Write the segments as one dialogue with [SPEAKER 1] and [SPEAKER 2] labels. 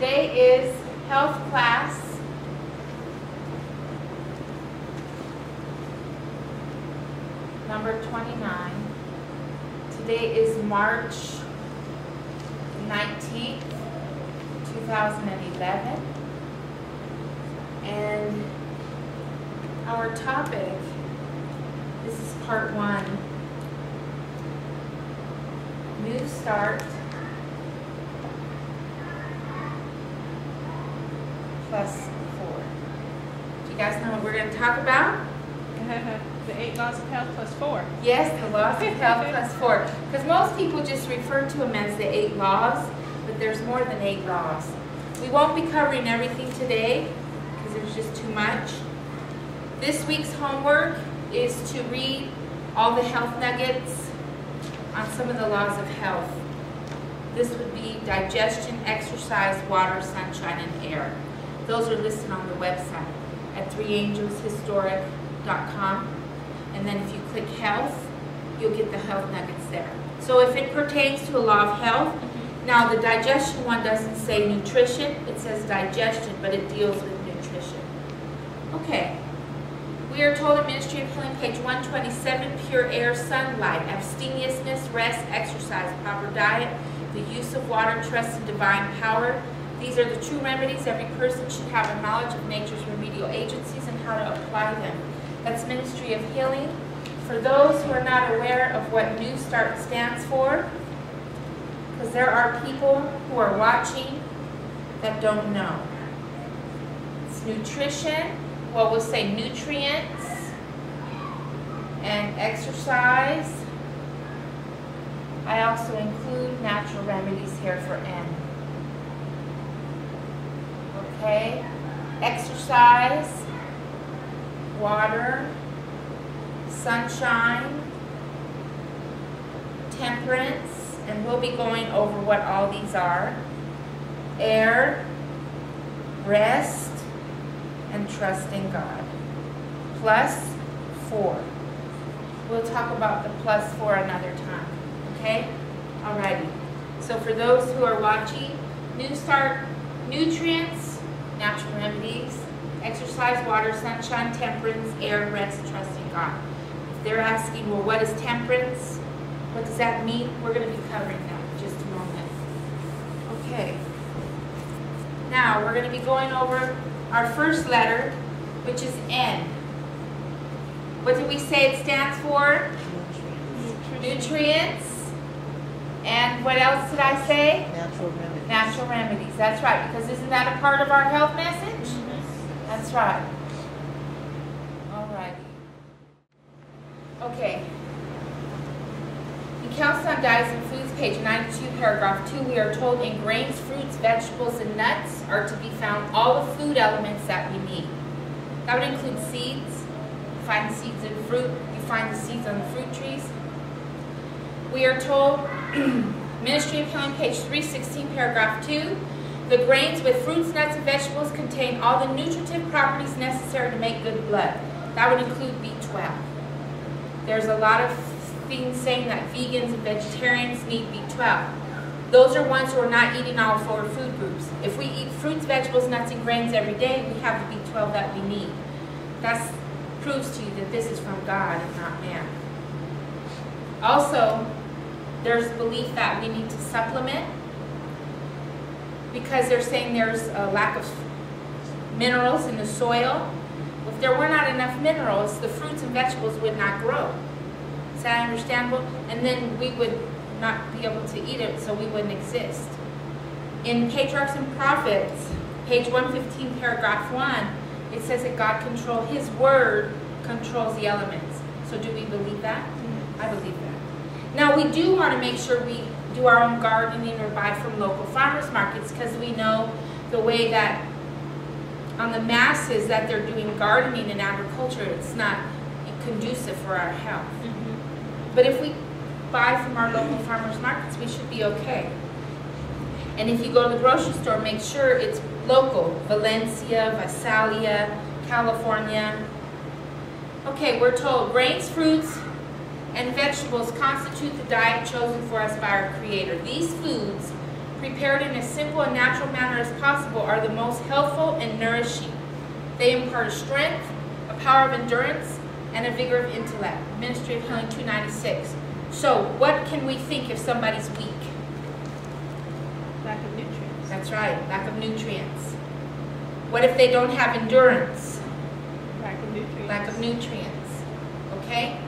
[SPEAKER 1] Today is health class. Number 29. Today is March 19th, 2011. And our topic, this is part 1, New Start plus 4. Do you guys know what we're going to talk about?
[SPEAKER 2] The 8 laws of health plus 4.
[SPEAKER 1] Yes, the laws of health plus 4. Because most people just refer to them as the 8 laws, but there's more than 8 laws. We won't be covering everything today because there's just too much. This week's homework is to read all the health nuggets on some of the laws of health. This would be digestion, exercise, water, sunshine, and air. Those are listed on the website at 3angelshistoric.com. And then if you click health, you'll get the health nuggets there. So if it pertains to a law of health, now the digestion one doesn't say nutrition, it says digestion, but it deals with nutrition. Okay. We are told in Ministry of Healing, page 127, pure air, sunlight, abstemiousness, rest, exercise, proper diet, the use of water, trust in divine power. These are the true remedies. Every person should have a knowledge of nature's remedial agencies and how to apply them. That's Ministry of Healing. For those who are not aware of what N.E.W.S.T.A.R.T stands for, because there are people who are watching that don't know. It's nutrition, well, we'll say nutrients, and exercise. I also include natural remedies here for N. Okay? Exercise, water, sunshine, temperance, and we'll be going over what all these are. Air, rest, and trust in God. Plus 4. We'll talk about the plus 4 another time. Okay? Alrighty. So for those who are watching, N.E.W.S.T.A.R.T, nutrients, natural remedies, exercise, water, sunshine, temperance, air, rest, trust in God. If they're asking, well, what is temperance? What does that mean? We're going to be covering that in just a moment. Okay. Now, we're going to be going over our first letter, which is N. What did we say it stands for? Nutrients. And what else did I say?
[SPEAKER 3] Natural remedies.
[SPEAKER 1] Natural remedies. That's right, because isn't that a part of our health message? That's right. Alrighty. Okay. In Counts on Diets and Foods, page 92, paragraph 2, we are told in grains, fruits, vegetables, and nuts are to be found all the food elements that we need. That would include seeds. You find the seeds in fruit. You find the seeds on the fruit trees. We are told, Ministry of Healing, page 316, paragraph 2, the grains with fruits, nuts, and vegetables contain all the nutritive properties necessary to make good blood. That would include B12. There's a lot of things saying that vegans and vegetarians need B12. Those are ones who are not eating all 4 food groups. If we eat fruits, vegetables, nuts, and grains every day, we have the B12 that we need. That proves to you that this is from God and not man. Also, there's belief that we need to supplement because they're saying there's a lack of minerals in the soil. If there were not enough minerals, the fruits and vegetables would not grow. Is that understandable? And then we would not be able to eat it, so we wouldn't exist. In Patriarchs and Prophets, page 115, paragraph 1, it says that God controls, His Word controls the elements. So do we believe that? I believe that. Now we do want to make sure we do our own gardening or buy from local farmers markets because we know the way that on the masses that they're doing gardening and agriculture, it's not conducive for our health. But if we buy from our local farmers markets, we should be okay. And if you go to the grocery store, make sure it's local. Valencia, Visalia, California. Okay, we're told grains, fruits, and vegetables constitute the diet chosen for us by our Creator. These foods prepared in as simple and natural manner as possible, are the most healthful and nourishing. They impart a strength, a power of endurance, and a vigor of intellect. Ministry of Healing 296. So, what can we think if somebody's weak?
[SPEAKER 2] Lack of nutrients.
[SPEAKER 1] That's right, lack of nutrients. What if they don't have endurance?
[SPEAKER 2] Lack of nutrients.
[SPEAKER 1] Lack of nutrients. Okay?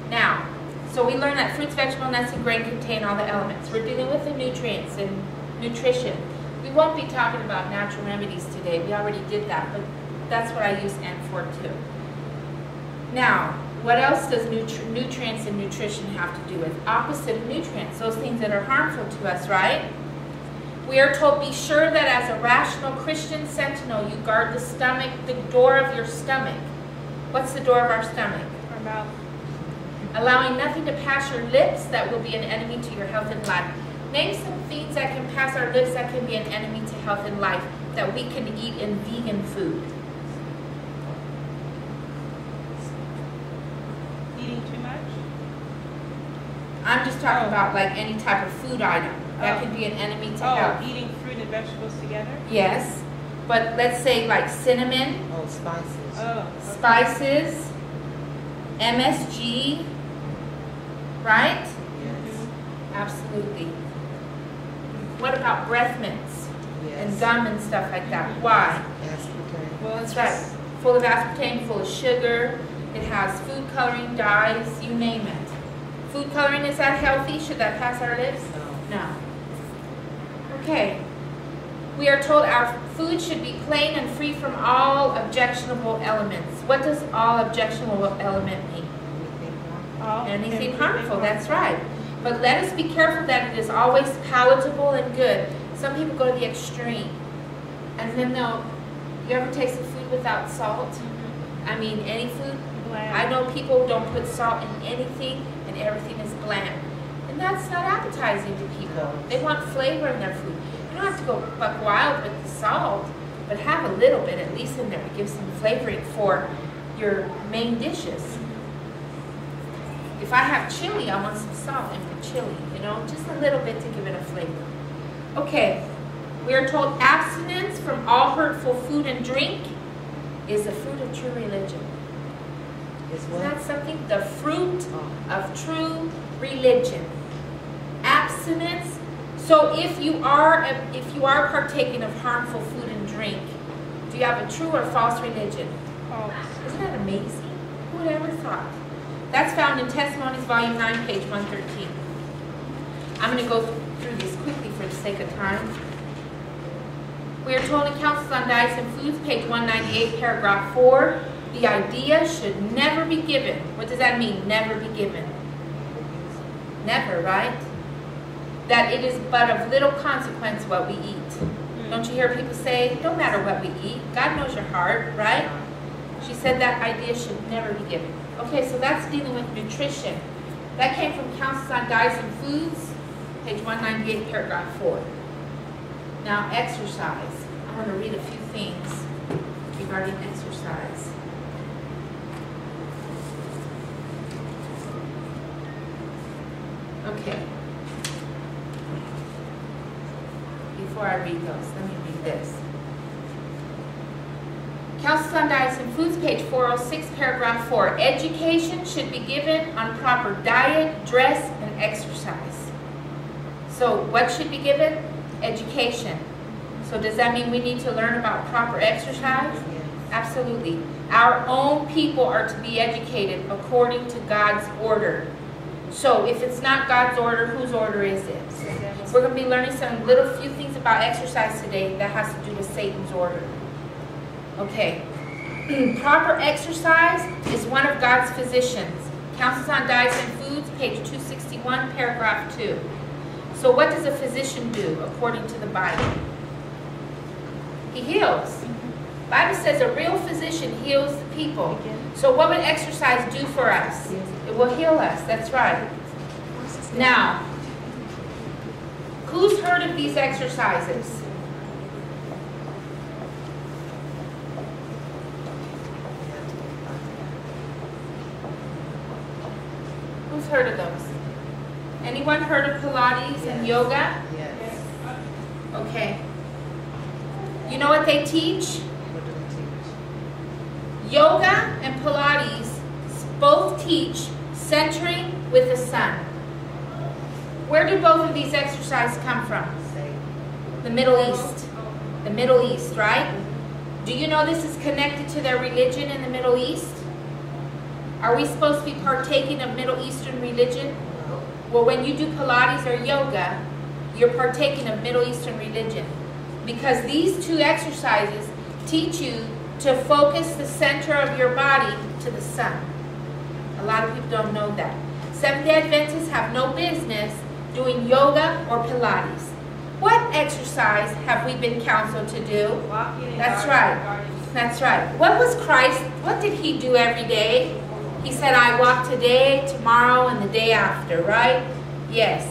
[SPEAKER 1] Now, so we learned that fruits, vegetables, nuts, and grain contain all the elements. We're dealing with the nutrients and nutrition. We won't be talking about natural remedies today. We already did that, but that's what I use N.E.W.S.T.A.R.T to. Now, what else does nutrients and nutrition have to do with? Opposite of nutrients, those things that are harmful to us, right? We are told, be sure that as a rational Christian sentinel, you guard the stomach, the door of your stomach. What's the door of our stomach?
[SPEAKER 2] Our mouth.
[SPEAKER 1] Allowing nothing to pass your lips that will be an enemy to your health and life. Name some things that can pass our lips that can be an enemy to health and life that we can eat in vegan food.
[SPEAKER 2] Eating too much?
[SPEAKER 1] I'm just talking about like any type of food item that can be an enemy to health.
[SPEAKER 2] Eating fruit and vegetables together?
[SPEAKER 1] Yes, but let's say like cinnamon.
[SPEAKER 3] Oh, spices.
[SPEAKER 2] Oh, okay.
[SPEAKER 1] Spices, MSG, right?
[SPEAKER 3] Yes.
[SPEAKER 1] Absolutely. What about breath mints
[SPEAKER 3] Yes.
[SPEAKER 1] and gum and stuff like that? Why?
[SPEAKER 3] Aspartame.
[SPEAKER 2] Well,
[SPEAKER 1] That's right. Full of aspartame, full of sugar. It has food coloring, dyes, you name it. Food coloring, is that healthy? Should that pass our lips?
[SPEAKER 3] No.
[SPEAKER 1] No. Okay. We are told our food should be plain and free from all objectionable elements. What does all objectionable element mean? Anything harmful, that's right. But let us be careful that it is always palatable and good. Some people go to the extreme. And then you ever taste the food without salt? I mean, any food?
[SPEAKER 2] Bland.
[SPEAKER 1] I know people don't put salt in anything and everything is bland. And that's not appetizing to people.
[SPEAKER 3] No.
[SPEAKER 1] They want flavor in their food. You don't have to go buck wild with the salt, but have a little bit at least in there to give some flavoring for your main dishes. If I have chili, I want some salt in the chili, just a little bit to give it a flavor. Okay, we are told abstinence from all hurtful food and drink is the fruit of true religion.
[SPEAKER 3] Is
[SPEAKER 1] Isn't
[SPEAKER 3] what?
[SPEAKER 1] that something? The fruit of true religion. Abstinence. So if you are partaking of harmful food and drink, do you have a true or false religion?
[SPEAKER 2] False.
[SPEAKER 1] Isn't that amazing? Who would ever thought? That's found in Testimonies, Volume 9, page 113. I'm going to go through this quickly for the sake of time. We are told in Counsels on Diets and Foods, page 198, paragraph 4, the idea should never be given. What does that mean, never be given? Never, right? That it is but of little consequence what we eat. Don't you hear people say, don't matter what we eat, God knows your heart, right? She said that idea should never be given. Okay, so that's dealing with nutrition. That came from Counsels on Diets and Foods, page 198, paragraph 4. Now, exercise. I want to read a few things regarding exercise. Okay. Before I read those, let me read this. Counsels on Diets and Foods, page 406, paragraph 4. Education should be given on proper diet, dress, and exercise. So what should be given? Education. So does that mean we need to learn about proper exercise?
[SPEAKER 3] Yes.
[SPEAKER 1] Absolutely. Our own people are to be educated according to God's order. So if it's not God's order, whose order is it? We're going to be learning some few things about exercise today that has to do with Satan's order. Okay. Proper exercise is one of God's physicians. Counsels on Diets and Foods, page 261, paragraph 2. So what does a physician do according to the Bible? He heals. The Bible says a real physician heals the people. So what would exercise do for us? It will heal us. That's right. Now, who's heard of these exercises? Who's heard of those? Anyone heard of Pilates and yoga?
[SPEAKER 3] Yes.
[SPEAKER 1] Okay. You know what they teach?
[SPEAKER 3] What do they teach?
[SPEAKER 1] Yoga and Pilates both teach centering with the sun. Where do both of these exercises come from?
[SPEAKER 3] Say.
[SPEAKER 1] The Middle East. The Middle East, right? Do you know this is connected to their religion in the Middle East? Are we supposed to be partaking of Middle Eastern religion?
[SPEAKER 3] No.
[SPEAKER 1] Well, when you do Pilates or yoga, you're partaking of Middle Eastern religion. Because these two exercises teach you to focus the center of your body to the sun. A lot of people don't know that. Seventh-day Adventists have no business doing yoga or Pilates. What exercise have we been counseled to do?
[SPEAKER 2] Walking and
[SPEAKER 1] That's
[SPEAKER 2] gardening,
[SPEAKER 1] right.
[SPEAKER 2] gardening.
[SPEAKER 1] That's right. What was Christ, what did he do every day? He said, I walk today, tomorrow, and the day after, right? Yes.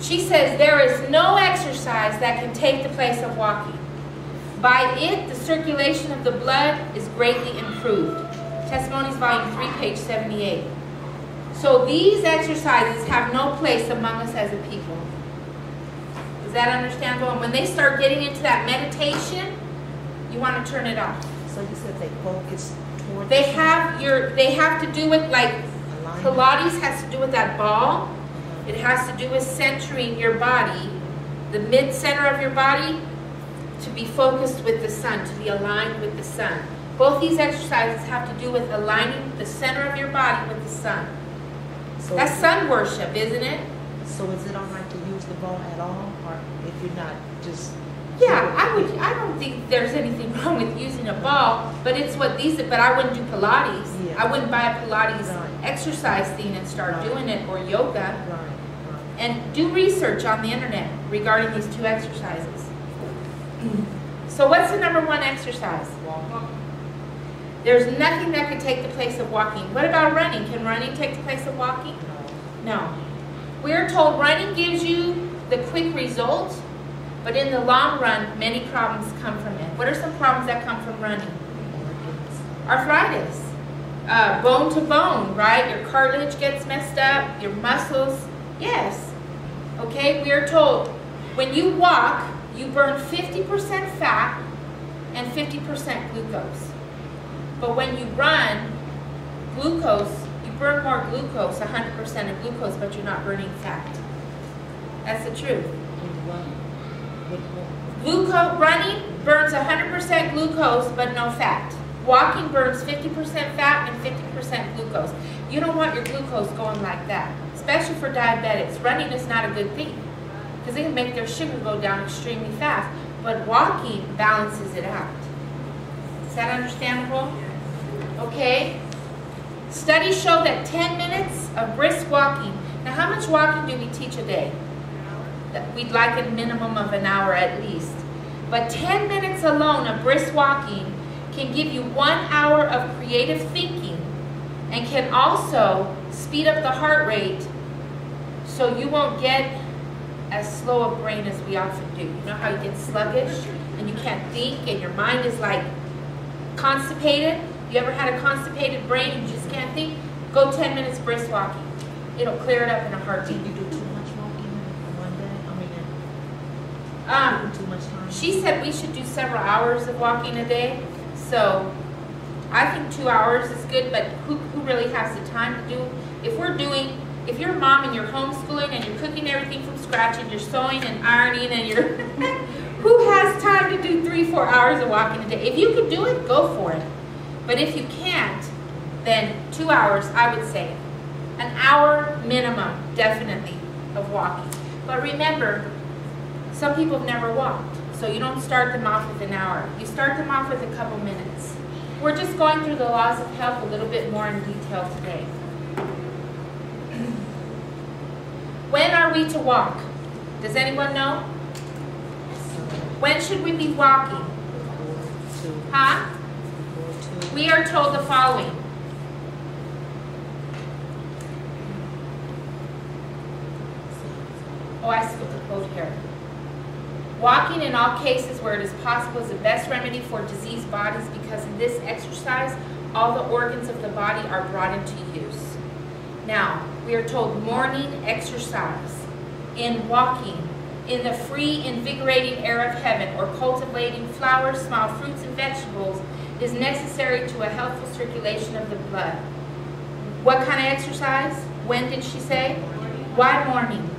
[SPEAKER 1] She says there is no exercise that can take the place of walking. By it, the circulation of the blood is greatly improved. Testimonies, Volume 3, page 78. So these exercises have no place among us as a people. Is that understandable? And when they start getting into that meditation, you want to turn it off.
[SPEAKER 3] So you said they focus toward
[SPEAKER 1] They have to do with, like,
[SPEAKER 3] alignment.
[SPEAKER 1] Pilates has to do with that ball. It has to do with centering your body, the mid-center of your body, to be focused with the sun, to be aligned with the sun. Both these exercises have to do with aligning the center of your body with the sun.
[SPEAKER 3] So
[SPEAKER 1] That's sun worship, isn't it?
[SPEAKER 3] So is it all right to use the ball at all, or if you're not just?
[SPEAKER 1] Yeah, I don't think there's anything wrong with using a ball, but it's what these. But I wouldn't do Pilates.
[SPEAKER 3] Yeah.
[SPEAKER 1] I wouldn't buy a Pilates
[SPEAKER 3] Right.
[SPEAKER 1] exercise thing and start
[SPEAKER 3] Right.
[SPEAKER 1] doing it, or yoga.
[SPEAKER 3] Right.
[SPEAKER 1] And do research on the internet regarding these two exercises. So what's the number one exercise?
[SPEAKER 3] Walking.
[SPEAKER 1] There's nothing that could take the place of walking. What about running? Can running take the place of walking?
[SPEAKER 3] No.
[SPEAKER 1] No. We're told running gives you the quick result, but in the long run, many problems come from it. What are some problems that come from running? Arthritis. Bone to bone, right? Your cartilage gets messed up, your muscles. Yes. Okay, we are told when you walk, you burn 50% fat and 50% glucose. But when you run, glucose, you burn more glucose, 100% of glucose, but you're not burning fat. That's the truth. Glucose, running burns 100% glucose, but no fat. Walking burns 50% fat and 50% glucose. You don't want your glucose going like that, especially for diabetics. Running is not a good thing because they can make their sugar go down extremely fast, but walking balances it out. Is that understandable? Okay. Studies show that 10 minutes of brisk walking. Now, how much walking do we teach a day? We'd like a minimum of an hour at least. But 10 minutes alone of brisk walking can give you 1 hour of creative thinking and can also speed up the heart rate so you won't get as slow a brain as we often do. You know how you get sluggish and you can't think and your mind is like constipated? You ever had a constipated brain and you just can't think? Go 10 minutes brisk walking. It'll clear it up in a heartbeat.
[SPEAKER 3] Do you do too much walking in one day? I mean, too much time?
[SPEAKER 1] She said we should do several hours of walking a day. So I think 2 hours is good, but who really has the time to do? If you're a mom and you're homeschooling and you're cooking everything from scratch and you're sewing and ironing and you're, who has time to do 3-4 hours of walking a day? If you could do it, go for it. But if you can't, then 2 hours, I would say. An hour minimum, definitely, of walking. But remember, some people have never walked, so you don't start them off with an hour. You start them off with a couple minutes. We're just going through the laws of health a little bit more in detail today. When are we to walk? Does anyone know? When should we be walking? Huh? We are told the following. Oh, I skipped a quote here. Walking in all cases where it is possible is the best remedy for diseased bodies because in this exercise, all the organs of the body are brought into use. Now, We are told morning exercise in walking in the free, invigorating air of heaven, or cultivating flowers, small fruits, and vegetables is necessary to a healthful circulation of the blood. What kind of exercise? When did she say? Why morning?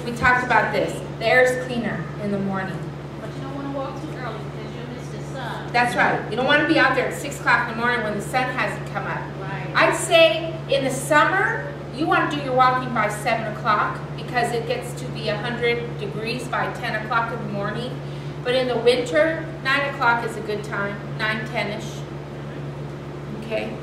[SPEAKER 1] We talked about this. The air is cleaner in the morning.
[SPEAKER 4] But you don't want to walk too early because you'll miss the sun.
[SPEAKER 1] That's right. You don't want to be out there at 6 o'clock in the morning when the sun hasn't come up.
[SPEAKER 4] Right.
[SPEAKER 1] I'd say in the summer, you want to do your walking by 7 o'clock because it gets to be 100 degrees by 10 o'clock in the morning. But in the winter, 9 o'clock is a good time, 9, 10-ish. Okay?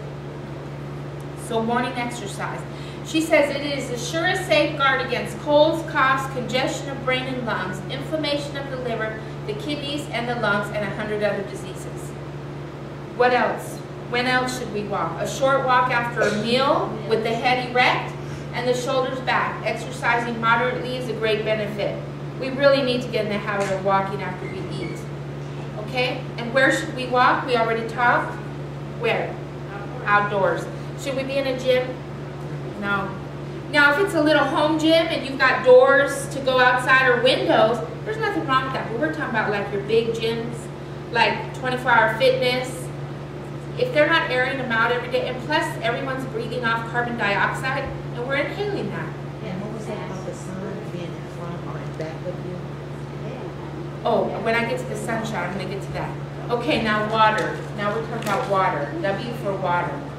[SPEAKER 1] So morning exercise. She says it is the surest safeguard against colds, coughs, congestion of brain and lungs, inflammation of the liver, the kidneys, and the lungs, and 100 other diseases. What else? When else should we walk? A short walk after a meal with the head erect and the shoulders back. Exercising moderately is a great benefit. We really need to get in the habit of walking after we eat. Okay? And where should we walk? We already talked. Where? Outdoors. Should we be in a gym? No. Now, if it's a little home gym and you've got doors to go outside or windows, there's nothing wrong with that. But we're talking about like your big gyms, like 24-hour fitness. If they're not airing them out every day, and plus everyone's breathing off carbon dioxide, and we're inhaling that.
[SPEAKER 3] And what was that about the sun being in front or in back of you?
[SPEAKER 1] Oh, when I get to the sunshine, I'm going to get to that. Okay, now water. Now we're talking about water. W for water.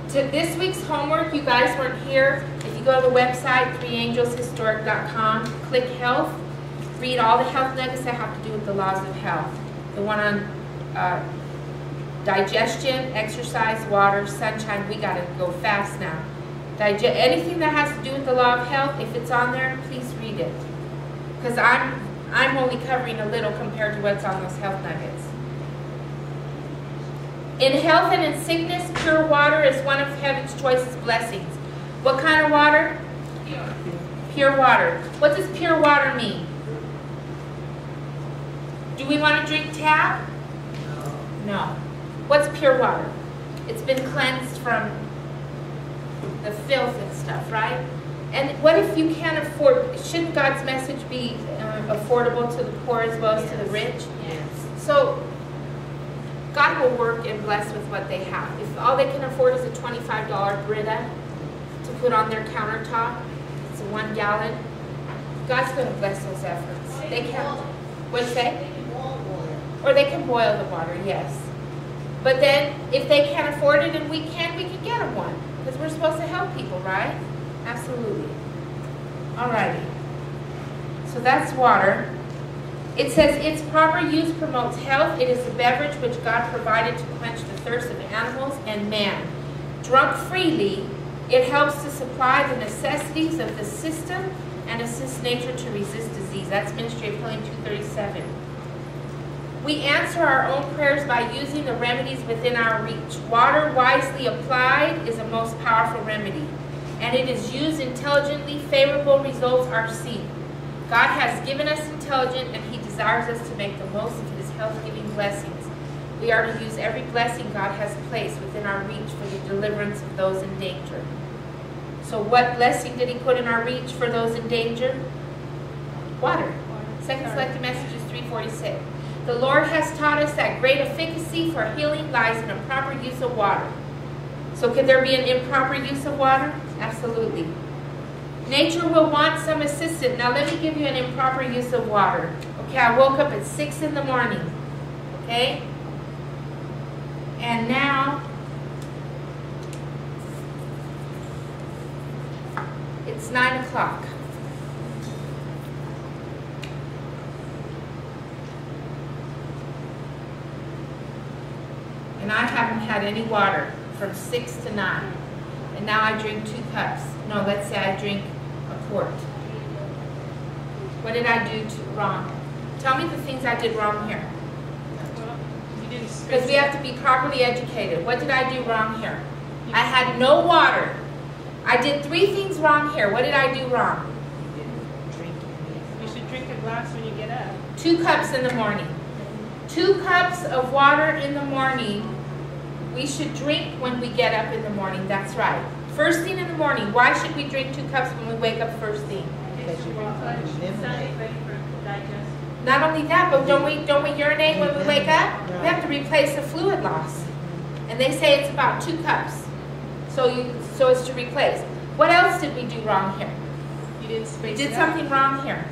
[SPEAKER 1] To this week's homework, you guys weren't here. If you go to the website, 3angelshistoric.com, click health, read all the health nuggets that have to do with the laws of health. The one on digestion, exercise, water, sunshine. We got to go fast now. Anything that has to do with the law of health, if it's on there, please read it. Because I'm only covering a little compared to what's on those health nuggets. In health and in sickness, pure water is one of heaven's choicest blessings. What kind of water? Pure. Pure water. What does pure water mean? Do we want to drink tap? No. What's pure water? It's been cleansed from the filth and stuff, right? And what if you can't afford, shouldn't God's message be affordable to the poor as well as to the rich?
[SPEAKER 3] Yes.
[SPEAKER 1] So God will work and bless with what they have. If all they can afford is a $25 Brita to put on their countertop, it's a 1 gallon, God's going to bless those efforts. They can. What'd you say? Or they can boil the water, yes. But then, if they can't afford it and we can get them one. Because we're supposed to help people, right? Absolutely. Alrighty. So that's water. It says its proper use promotes health. It is a beverage which God provided to quench the thirst of animals and man. Drunk freely, it helps to supply the necessities of the system and assists nature to resist disease. That's Ministry of Healing 237. We answer our own prayers by using the remedies within our reach. Water wisely applied is a most powerful remedy, and it is used intelligently. Favorable results are seen. God has given us intelligence, and He desires us to make the most of His health-giving blessings. We are to use every blessing God has placed within our reach for the deliverance of those in danger. So what blessing did He put in our reach for those in danger? Water. Second selected message is 346. The Lord has taught us that great efficacy for healing lies in a proper use of water. So could there be an improper use of water? Absolutely. Nature will want some assistance. Now let me give you an improper use of water. Okay, I woke up at 6 in the morning. Okay? And now it's 9 o'clock. And I haven't had any water from 6 to 9. And now I drink 2 cups. No, let's say I drink a quart. What did I do wrong? Tell me the things I did wrong here.
[SPEAKER 2] Well, you didn't
[SPEAKER 1] Because we have to be properly educated. What did I do wrong here? I had no water. I did 3 things wrong here. What did I do wrong?
[SPEAKER 2] You should drink a glass when you get up.
[SPEAKER 1] 2 cups in the morning. 2 cups of water in the morning. We should drink when we get up in the morning. That's right. First thing in the morning, why should we drink 2 cups when we wake up first thing?
[SPEAKER 3] Because you
[SPEAKER 1] Not only that, but don't we urinate when we wake up? We have to replace the fluid loss. And they say it's about 2 cups. So it's to replace. What else did we do wrong here?
[SPEAKER 2] You didn't space
[SPEAKER 1] We
[SPEAKER 2] it
[SPEAKER 1] did
[SPEAKER 2] out.
[SPEAKER 1] something wrong here.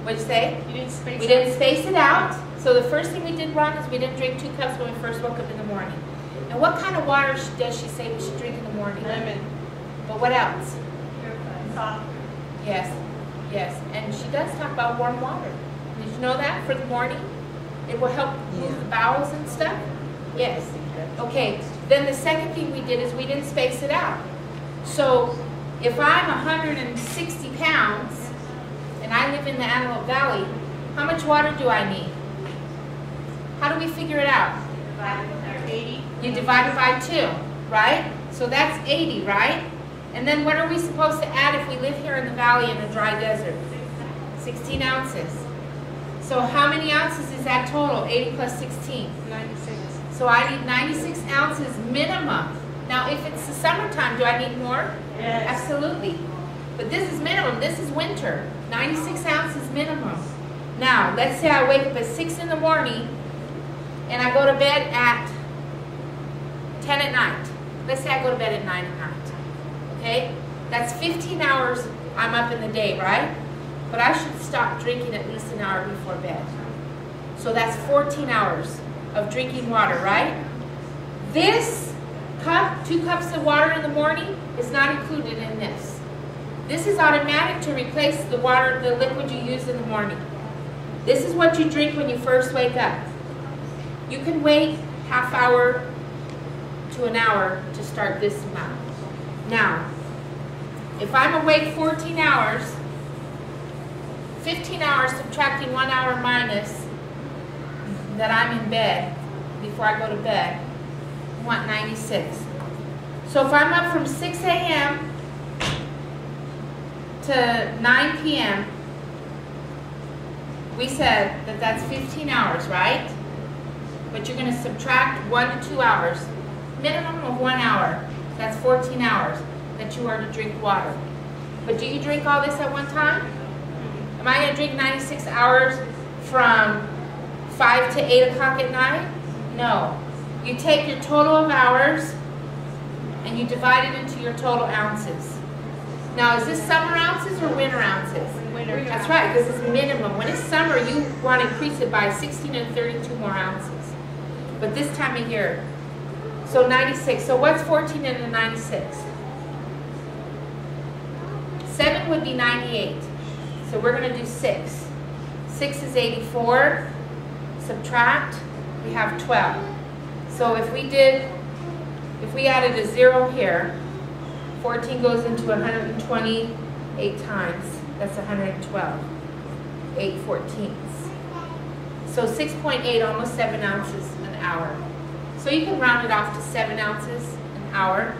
[SPEAKER 1] What'd you say?
[SPEAKER 2] You didn't space
[SPEAKER 1] We
[SPEAKER 2] it out.
[SPEAKER 1] didn't space it out. So the first thing we did wrong is we didn't drink 2 cups when we first woke up in the morning. And what kind of water does she say we should drink in the morning?
[SPEAKER 2] Lemon.
[SPEAKER 1] But what else?
[SPEAKER 4] Soft.
[SPEAKER 1] Yes, yes. And she does talk about warm water. Did you know that for the morning? It will help move the bowels and stuff? Yes. Okay, then the second thing we did is we didn't space it out. So if I'm 160 pounds and I live in the Antelope Valley, how much water do I need? How do we figure it out?
[SPEAKER 2] 80.
[SPEAKER 1] You divide it by 2, right? So that's 80, right? And then what are we supposed to add if we live here in the valley in a dry desert? 16 ounces. So how many ounces is that total? 80 plus 16.
[SPEAKER 2] 96.
[SPEAKER 1] So I need 96 ounces minimum. Now if it's the summertime, do I need more?
[SPEAKER 4] Yes.
[SPEAKER 1] Absolutely. But this is minimum. This is winter. 96 ounces minimum. Now, let's say I wake up at 6 in the morning and I go to bed at 10 at night. Let's say I go to bed at 9 at night. Okay? That's 15 hours I'm up in the day, right? But I should stop drinking at least an hour before bed. So that's 14 hours of drinking water, right? This cup, 2 cups of water in the morning, is not included in this. This is automatic to replace the water, the liquid you use in the morning. This is what you drink when you first wake up. You can wait half hour to an hour to start this amount. Now, if I'm awake 14 hours, 15 hours subtracting 1 hour minus that I'm in bed before I go to bed, I want 96. So if I'm up from 6 a.m. to 9 p.m., we said that that's 15 hours, right? But you're going to subtract 1 to 2 hours, minimum of 1 hour. That's 14 hours that you are to drink water. But do you drink all this at one time? Am I going to drink 96 hours from 5 to 8 o'clock at night? No. You take your total of hours and you divide it into your total ounces. Now, is this summer ounces or winter ounces?
[SPEAKER 2] Winter.
[SPEAKER 1] That's right, because it's minimum. When it's summer, you want to increase it by 16 and 32 more ounces. But this time of year, so 96. So what's 14 into 96? 7 would be 98. So we're going to do 6. 6 is 84. Subtract, we have 12. So if we added a 0 here, 14 goes into 128 times. That's 112. 8 14ths. So 6.8, almost 7 ounces an hour. So you can round it off to 7 ounces an hour.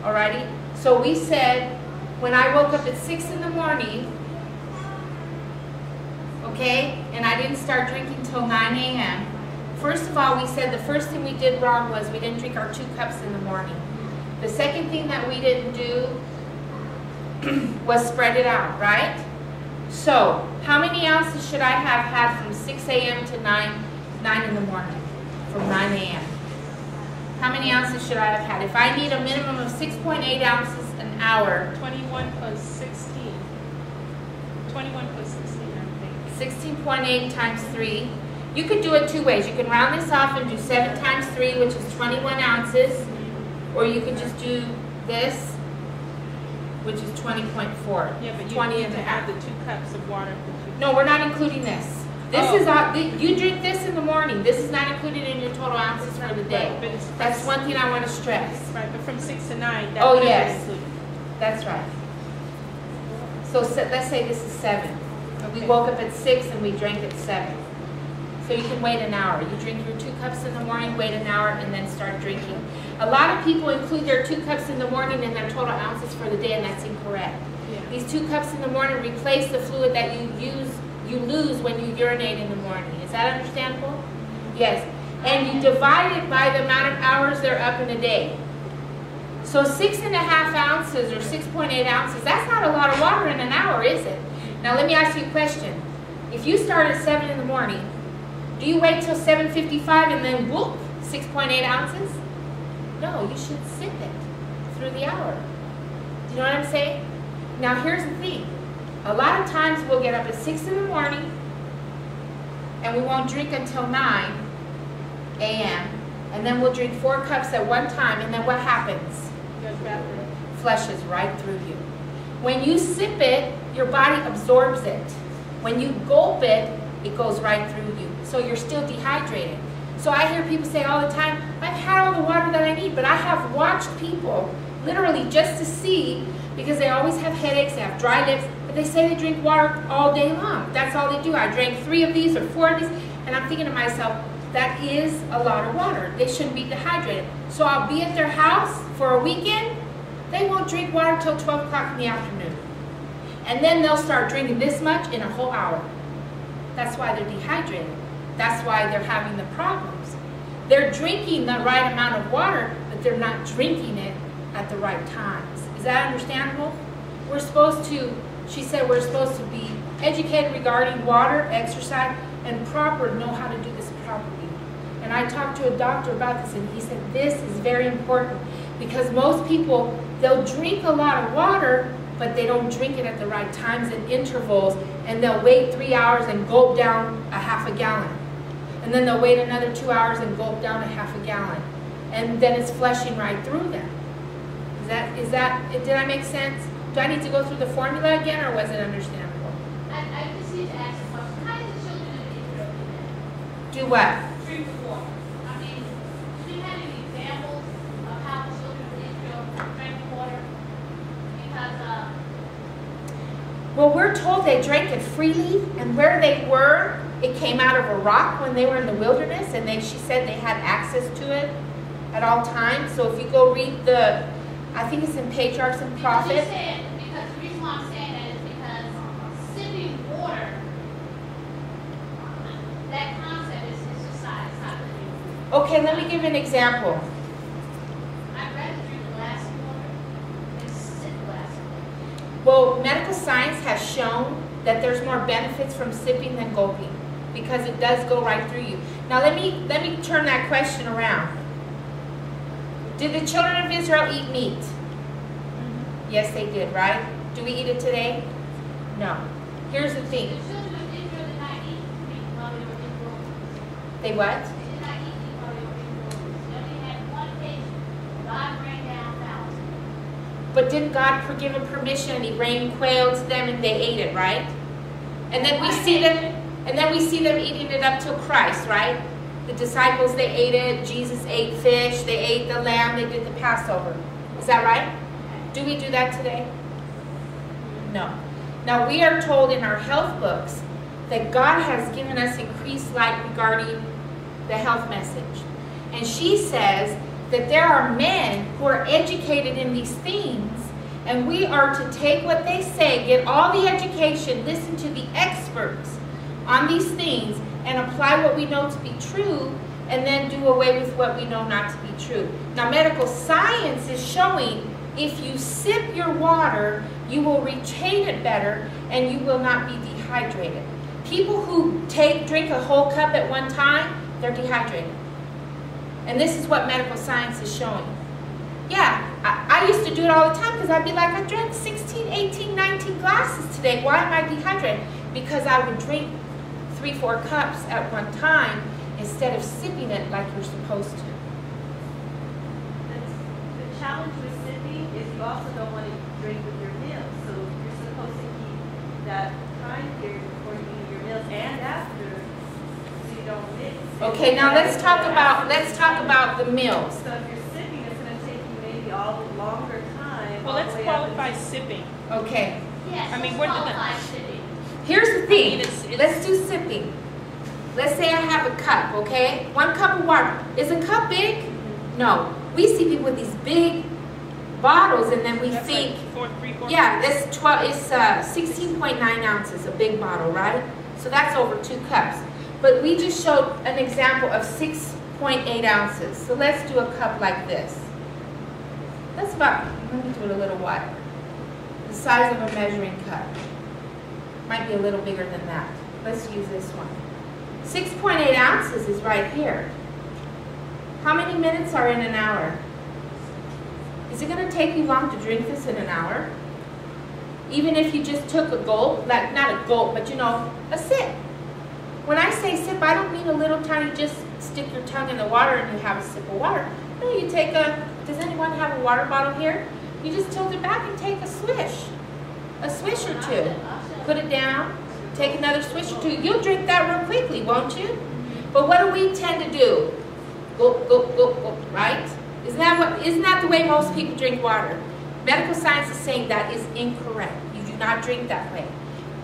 [SPEAKER 1] Alrighty? So we said when I woke up at 6 in the morning, okay, and I didn't start drinking till 9 a.m. First of all, we said the first thing we did wrong was we didn't drink our 2 cups in the morning. The second thing that we didn't do was spread it out, right? So, how many ounces should I have had from 6 a.m. to 9 in the morning? From 9 a.m. How many ounces should I have had? If I need a minimum of 6.8 ounces an hour.
[SPEAKER 2] 21 plus 16. 21 plus 16, I think.
[SPEAKER 1] 16.8 times 3. You could do it 2 ways. You can round this off and do 7 times 3, which is 21 ounces. Or you could just do this, which is 20.4.
[SPEAKER 2] Yeah, but you
[SPEAKER 1] 20
[SPEAKER 2] need
[SPEAKER 1] and
[SPEAKER 2] to
[SPEAKER 1] a half.
[SPEAKER 2] add the 2 cups of water.
[SPEAKER 1] No, we're not including this. This
[SPEAKER 2] Oh.
[SPEAKER 1] is all, you drink this in the morning. This is not included in your total ounces for the day.
[SPEAKER 2] Right, but it's-
[SPEAKER 1] That's one thing I want to stress.
[SPEAKER 2] Right, but from 6 to 9, that
[SPEAKER 1] Oh,
[SPEAKER 2] would have
[SPEAKER 1] yes.
[SPEAKER 2] been included.
[SPEAKER 1] That's right. So let's say this is 7. We
[SPEAKER 2] Okay.
[SPEAKER 1] woke up at 6 and we drank at 7. So you can wait an hour. You drink your 2 cups in the morning, wait an hour, and then start drinking. A lot of people include their 2 cups in the morning in their total ounces for the day, and that's incorrect.
[SPEAKER 2] Yeah.
[SPEAKER 1] These 2 cups in the morning replace the fluid that you lose when you urinate in the morning. Is that understandable? Yes. And you divide it by the amount of hours they're up in a day. So 6.5 ounces or 6.8 ounces, that's not a lot of water in an hour, is it? Now let me ask you a question. If you start at 7 in the morning, do you wait till 7:55 and then whoop, 6.8 ounces? No, you should sip it through the hour. Do you know what I'm saying? Now here's the thing. A lot of times we'll get up at 6 in the morning and we won't drink until 9 a.m. and then we'll drink 4 cups at one time, and then what happens? Flushes right through you. When you sip it, your body absorbs it. When you gulp it, it goes right through you. So you're still dehydrated. So I hear people say all the time, I've had all the water that I need, but I have watched people literally just to see, because they always have headaches, they have dry lips, but they say they drink water all day long. That's all they do. I drank 3 of these or 4 of these, and I'm thinking to myself, that is a lot of water. They shouldn't be dehydrated. So I'll be at their house for a weekend. They won't drink water till 12 o'clock in the afternoon. And then they'll start drinking this much in a whole hour. That's why they're dehydrated. That's why they're having the problems. They're drinking the right amount of water, but they're not drinking it at the right times. Is that understandable? We're supposed to, she said, we're supposed to be educated regarding water, exercise, and know how to do this properly. And I talked to a doctor about this, and he said this is very important, because most people, they'll drink a lot of water, but they don't drink it at the right times and intervals, and they'll wait 3 hours and gulp down a half a gallon. And then they'll wait another 2 hours and gulp down a half a gallon. And then it's flushing right through them. Did I make sense? Do I need to go through the formula again, or was it understandable?
[SPEAKER 4] I just need to ask a question. How did the children of Israel do that?
[SPEAKER 1] Do what?
[SPEAKER 4] Drink the water. I mean, do you have any examples of how the children of Israel drank the water? Because,
[SPEAKER 1] well, we're told they drank it freely, and where they were, it came out of a rock when they were in the wilderness, and she said they had access to it at all times. So if you go read I think it's in Patriarchs and Prophets.
[SPEAKER 4] Because the reason why I'm saying that is because sipping water, that concept is society. It's not living.
[SPEAKER 1] Okay, let me give you an example.
[SPEAKER 4] I'd rather drink glass of water than sip glass of water.
[SPEAKER 1] Well, medical science has shown that there's more benefits from sipping than gulping, because it does go right through you. Now let me turn that question around. Did the children of Israel eat meat? Yes, they did, right? Do we eat it today? No. Here's the thing.
[SPEAKER 4] The children of Israel did not eat meat while they were in the wilderness.
[SPEAKER 1] They what?
[SPEAKER 4] They did not eat meat while they were in the wilderness. They only had one occasion. God rained down thousands.
[SPEAKER 1] But didn't God give them permission, and He rained quail to them, and they ate it, right? And then we see them eating it up till Christ, right? The disciples, they ate it. Jesus ate fish. They ate the lamb. They did the Passover. Is that right? Do we do that today? No. Now, we are told in our health books that God has given us increased light regarding the health message. And she says that there are men who are educated in these things, and we are to take what they say, get all the education, listen to the experts on these things, and apply what we know to be true, and then do away with what we know not to be true. Now, medical science is showing if you sip your water, you will retain it better, and you will not be dehydrated. People who drink a whole cup at one time, they're dehydrated. And this is what medical science is showing. Yeah, I used to do it all the time, because I'd be like, I drank 16, 18, 19 glasses today. Why am I dehydrated? Because I would drink 3-4 cups at one time instead of sipping it like you're supposed to.
[SPEAKER 3] The challenge with sipping is you also don't want to drink with your meals. So you're supposed to keep that time period before you eat your meals and after, so you don't mix.
[SPEAKER 1] Okay, now let's talk about the meals.
[SPEAKER 3] So if you're sipping, it's going to take you maybe all the longer time.
[SPEAKER 2] Well, let's qualify sipping.
[SPEAKER 1] Okay.
[SPEAKER 4] Yes,
[SPEAKER 2] I mean,
[SPEAKER 4] let's
[SPEAKER 2] what did
[SPEAKER 4] qualify sipping.
[SPEAKER 1] Here's the thing.
[SPEAKER 2] it's
[SPEAKER 1] Let's do sipping. Let's say I have a cup, okay? 1 cup of water. Is a cup big? No. We see people with these big bottles, and then we
[SPEAKER 2] that's
[SPEAKER 1] think,
[SPEAKER 2] like 4.
[SPEAKER 1] yeah, that's 16.9 ounces, a big bottle, right? So that's over 2 cups. But we just showed an example of 6.8 ounces. So let's do a cup like this. That's about, let me do it a little wider. The size of a measuring cup. Might be a little bigger than that. Let's use this one. 6.8 ounces is right here. How many minutes are in an hour? Is it going to take you long to drink this in an hour? Even if you just took a gulp, like not a gulp, but you know, a sip. When I say sip, I don't mean a little tiny, just stick your tongue in the water and you have a sip of water. No, you take a, does anyone have a water bottle here? You just tilt it back and take a swish or two. Put it down, take another swish or two. You'll drink that real quickly, won't you? But what do we tend to do? Gulp, gulp, gulp, gulp, right? Isn't that the way most people drink water? Medical science is saying that is incorrect. You do not drink that way.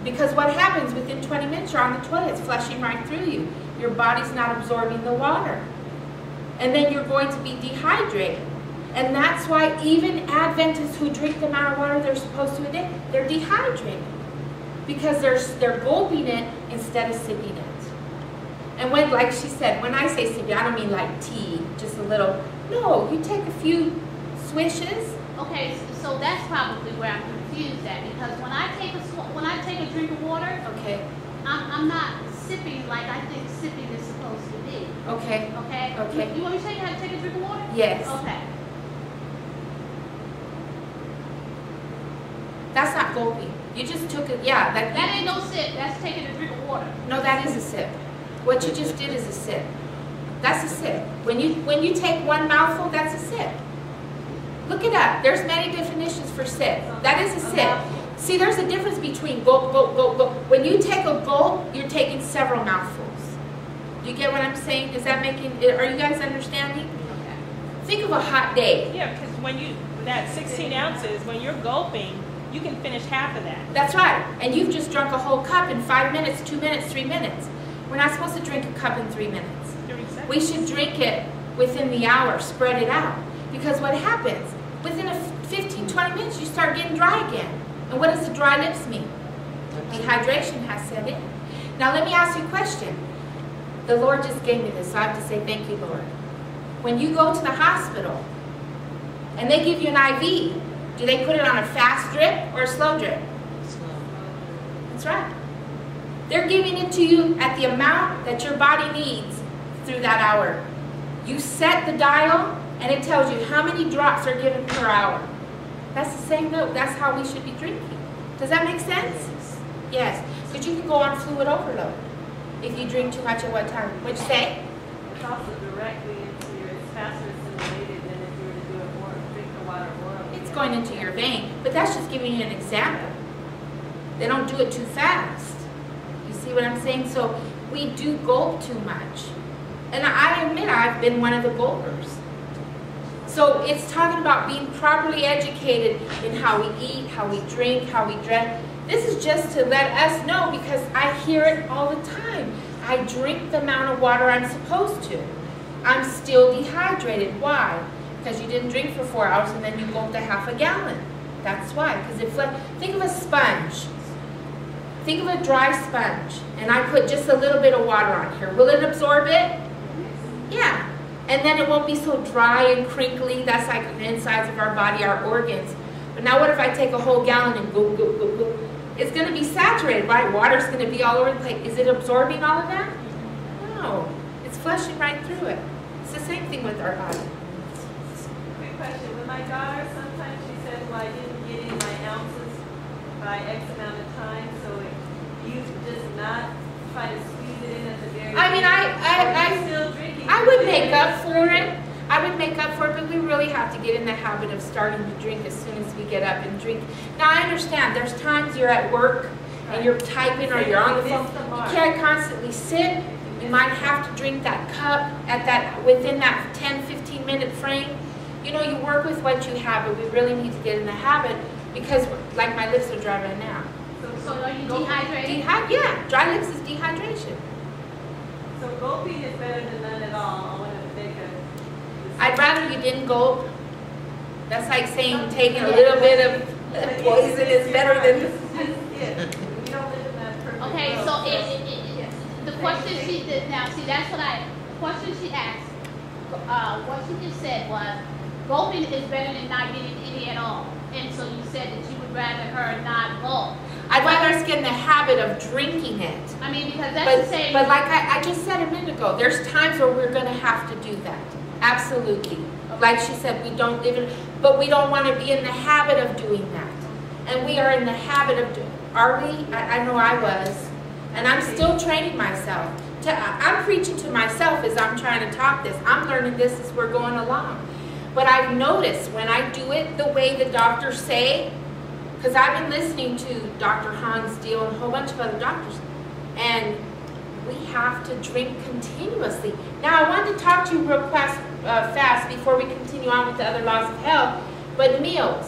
[SPEAKER 1] Because what happens within 20 minutes, you're on the toilet, it's flushing right through you. Your body's not absorbing the water. And then you're going to be dehydrated. And that's why even Adventists who drink the amount of water they're supposed to a day, they're dehydrated. Because they're gulping it instead of sipping it. And when, like she said, when I say sipping, I don't mean like tea, just a little. No, you take a few swishes.
[SPEAKER 4] Okay, so that's probably where I'm confused at, because when I take a drink of water,
[SPEAKER 1] Okay.
[SPEAKER 4] I'm not sipping like I think sipping is supposed to be.
[SPEAKER 1] Okay.
[SPEAKER 4] Okay?
[SPEAKER 1] Okay.
[SPEAKER 4] You want me to tell you how to take a drink of water?
[SPEAKER 1] Yes.
[SPEAKER 4] Okay.
[SPEAKER 1] That's not gulping. You just took it, yeah.
[SPEAKER 4] That ain't no sip, that's taking a drink of water.
[SPEAKER 1] No, that is a sip. What you just did is a sip. That's a sip. When you take one mouthful, that's a sip. Look it up. There's many definitions for sip. That is a sip. See, there's a difference between gulp, gulp, gulp, gulp. When you take a gulp, you're taking several mouthfuls. Do you get what I'm saying? Is that making, are you guys understanding?
[SPEAKER 4] Okay.
[SPEAKER 1] Think of a hot day.
[SPEAKER 2] Yeah, because when that 16 ounces, when you're gulping, you can finish half of that.
[SPEAKER 1] That's right. And you've just drunk a whole cup in 5 minutes, 2 minutes, 3 minutes. We're not supposed to drink a cup in 3 minutes.
[SPEAKER 2] 30 seconds.
[SPEAKER 1] We should drink it within the hour, spread it out. Because what happens, within a 15, 20 minutes, you start getting dry again. And what does the dry lips mean? Dehydration has set in. Now let me ask you a question. The Lord just gave me this, so I have to say thank you, Lord. When you go to the hospital and they give you an IV, do they put it on a fast drip or a slow drip? Slow. That's right. They're giving it to you at the amount that your body needs through that hour. You set the dial and it tells you how many drops are given per hour. That's the same note. That's how we should be drinking. Does that make sense? Yes. Because you can go on fluid overload if you drink too much at one time. What'd you say?
[SPEAKER 3] It's also directly into your, it's faster assimilated than if you were to do it more, drink the water orally.
[SPEAKER 1] It's going into your vein. But that's just giving you an example. They don't do it too fast. You see what I'm saying? So we do gulp too much. And I admit I've been one of the gulpers. So it's talking about being properly educated in how we eat, how we drink, how we dress. This is just to let us know, because I hear it all the time. I drink the amount of water I'm supposed to. I'm still dehydrated. Why? Because you didn't drink for 4 hours and then you gulped a half a gallon. That's why. Because think of a sponge. Think of a dry sponge, and I put just a little bit of water on here. Will it absorb it? Yeah. And then it won't be so dry and crinkly. That's like the insides of our body, our organs. But now what if I take a whole gallon and go, go, go, go? It's going to be saturated, right? Water's going to be all over the place. Is it absorbing all of that? No. It's flushing right through it. It's the same thing with our body.
[SPEAKER 3] Quick question. With my daughter, sometimes she says, well, I didn't get in my ounces by X amount of time, so you just not try to squeeze it in at the very
[SPEAKER 1] I mean, I would make up for it. I would make up for it, but we really have to get in the habit of starting to drink as soon as we get up and drink. Now, I understand there's times you're at work and you're typing or you're on the phone. You can't constantly sit. You might have to drink that cup within that 10, 15 minute frame. You know, you work with what you have, but we really need to get in the habit, because like my lips are dry right now.
[SPEAKER 4] So are you dehydrated?
[SPEAKER 1] Yeah, dry lips is dehydration.
[SPEAKER 3] So gulping is better than none at all. I want to make a...
[SPEAKER 1] I'd rather you didn't gulp. That's like saying taking a little bit of poison is better than...
[SPEAKER 3] We don't live in that perfect
[SPEAKER 4] Okay,
[SPEAKER 3] world,
[SPEAKER 4] so the question she did now, see, that's what the question she asked, what she just said was, gulping is better than not getting any at all. And so you said that you would rather her not gulp.
[SPEAKER 1] I'd rather us get in the habit of drinking it.
[SPEAKER 4] I mean, because that's the same.
[SPEAKER 1] But like I just said a minute ago, there's times where we're going to have to do that. Absolutely. Okay. Like she said, we don't live in, but we don't want to be in the habit of doing that. And we are in the habit of doing, are we? I know I was. And I'm still training myself. I'm preaching to myself as I'm trying to talk this. I'm learning this as we're going along. But I've noticed when I do it the way the doctors say, because I've been listening to Dr. Hans Deal and a whole bunch of other doctors, and we have to drink continuously. Now, I wanted to talk to you real fast before we continue on with the other laws of health, but meals.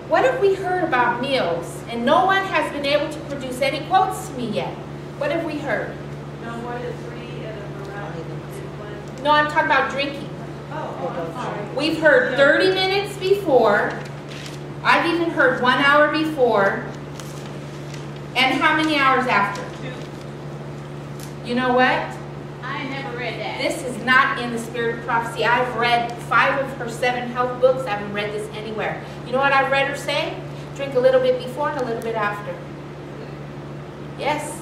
[SPEAKER 1] What have we heard about meals? And no one has been able to produce any quotes to me yet. What have we heard?
[SPEAKER 3] No more than 3 at a variety in one.
[SPEAKER 1] No, I'm talking about drinking.
[SPEAKER 3] Oh, I'm sorry.
[SPEAKER 1] We've heard 30 minutes before. I've even heard 1 hour before. And how many hours after?
[SPEAKER 2] 2.
[SPEAKER 1] You know what?
[SPEAKER 4] I never read that.
[SPEAKER 1] This is not in the Spirit of Prophecy. I've read 5 of her 7 health books. I haven't read this anywhere. You know what I've read her say? Drink a little bit before and a little bit after. Yes.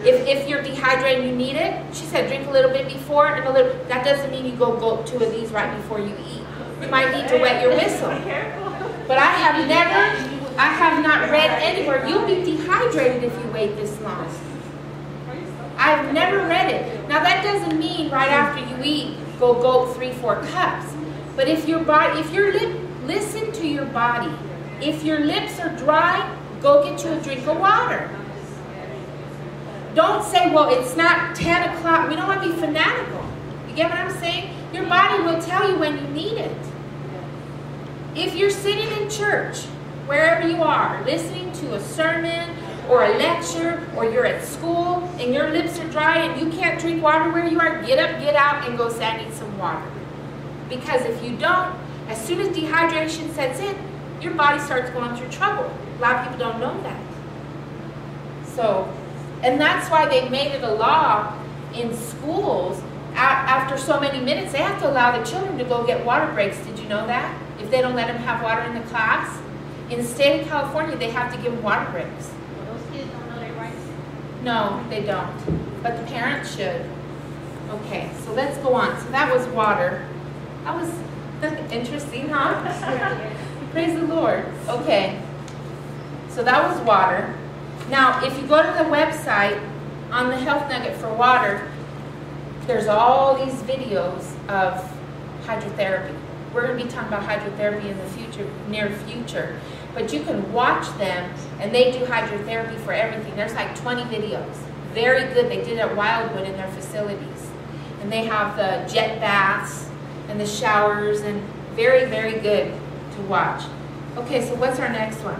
[SPEAKER 1] If you're dehydrated and you need it, she said drink a little bit before and a little. That doesn't mean you go gulp 2 of these right before you eat. You might need to wet your whistle. But I have not read anywhere. You'll be dehydrated if you wait this long. I've never read it. Now that doesn't mean right after you eat, go gulp 3-4 cups. But if your body, listen to your body. If your lips are dry, go get you a drink of water. Don't say, well, it's not 10 o'clock. We don't want to be fanatical. You get what I'm saying? Your body will tell you when you need it. If you're sitting in church, wherever you are, listening to a sermon or a lecture, or you're at school and your lips are dry and you can't drink water where you are, get up, get out, and go say, I need some water. Because if you don't, as soon as dehydration sets in, your body starts going through trouble. A lot of people don't know that. So, and that's why they made it a law in schools. After so many minutes, they have to allow the children to go get water breaks. Did you know that? If they don't let them have water in the class. In the state of California, they have to give them water breaks.
[SPEAKER 4] Well, those kids don't know their rights.
[SPEAKER 1] No, they don't. But the parents should. Okay, so let's go on. So that was water. That was interesting, huh? Praise the Lord. Okay. So that was water. Now, if you go to the website on the Health Nugget for water, there's all these videos of hydrotherapy. We're going to be talking about hydrotherapy in the future, near future. But you can watch them, and they do hydrotherapy for everything. There's like 20 videos. Very good. They did it at Wildwood in their facilities. And they have the jet baths and the showers, and very, very good to watch. Okay, so what's our next one?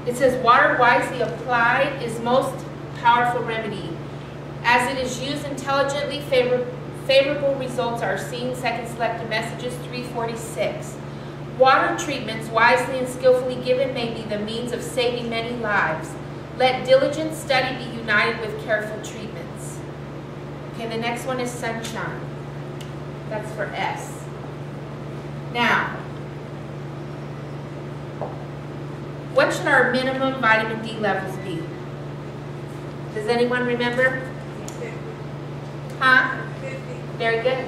[SPEAKER 1] It says, water wisely applied is most powerful remedy. As it is used intelligently, favorable results are seen. Second Selected Messages 346. Water treatments wisely and skillfully given may be the means of saving many lives. Let diligent study be united with careful treatments. Okay, the next one is sunshine. That's for S. Now, what should our minimum vitamin D levels be? Does anyone remember?
[SPEAKER 3] 50.
[SPEAKER 1] Huh?
[SPEAKER 3] 50.
[SPEAKER 1] Very good.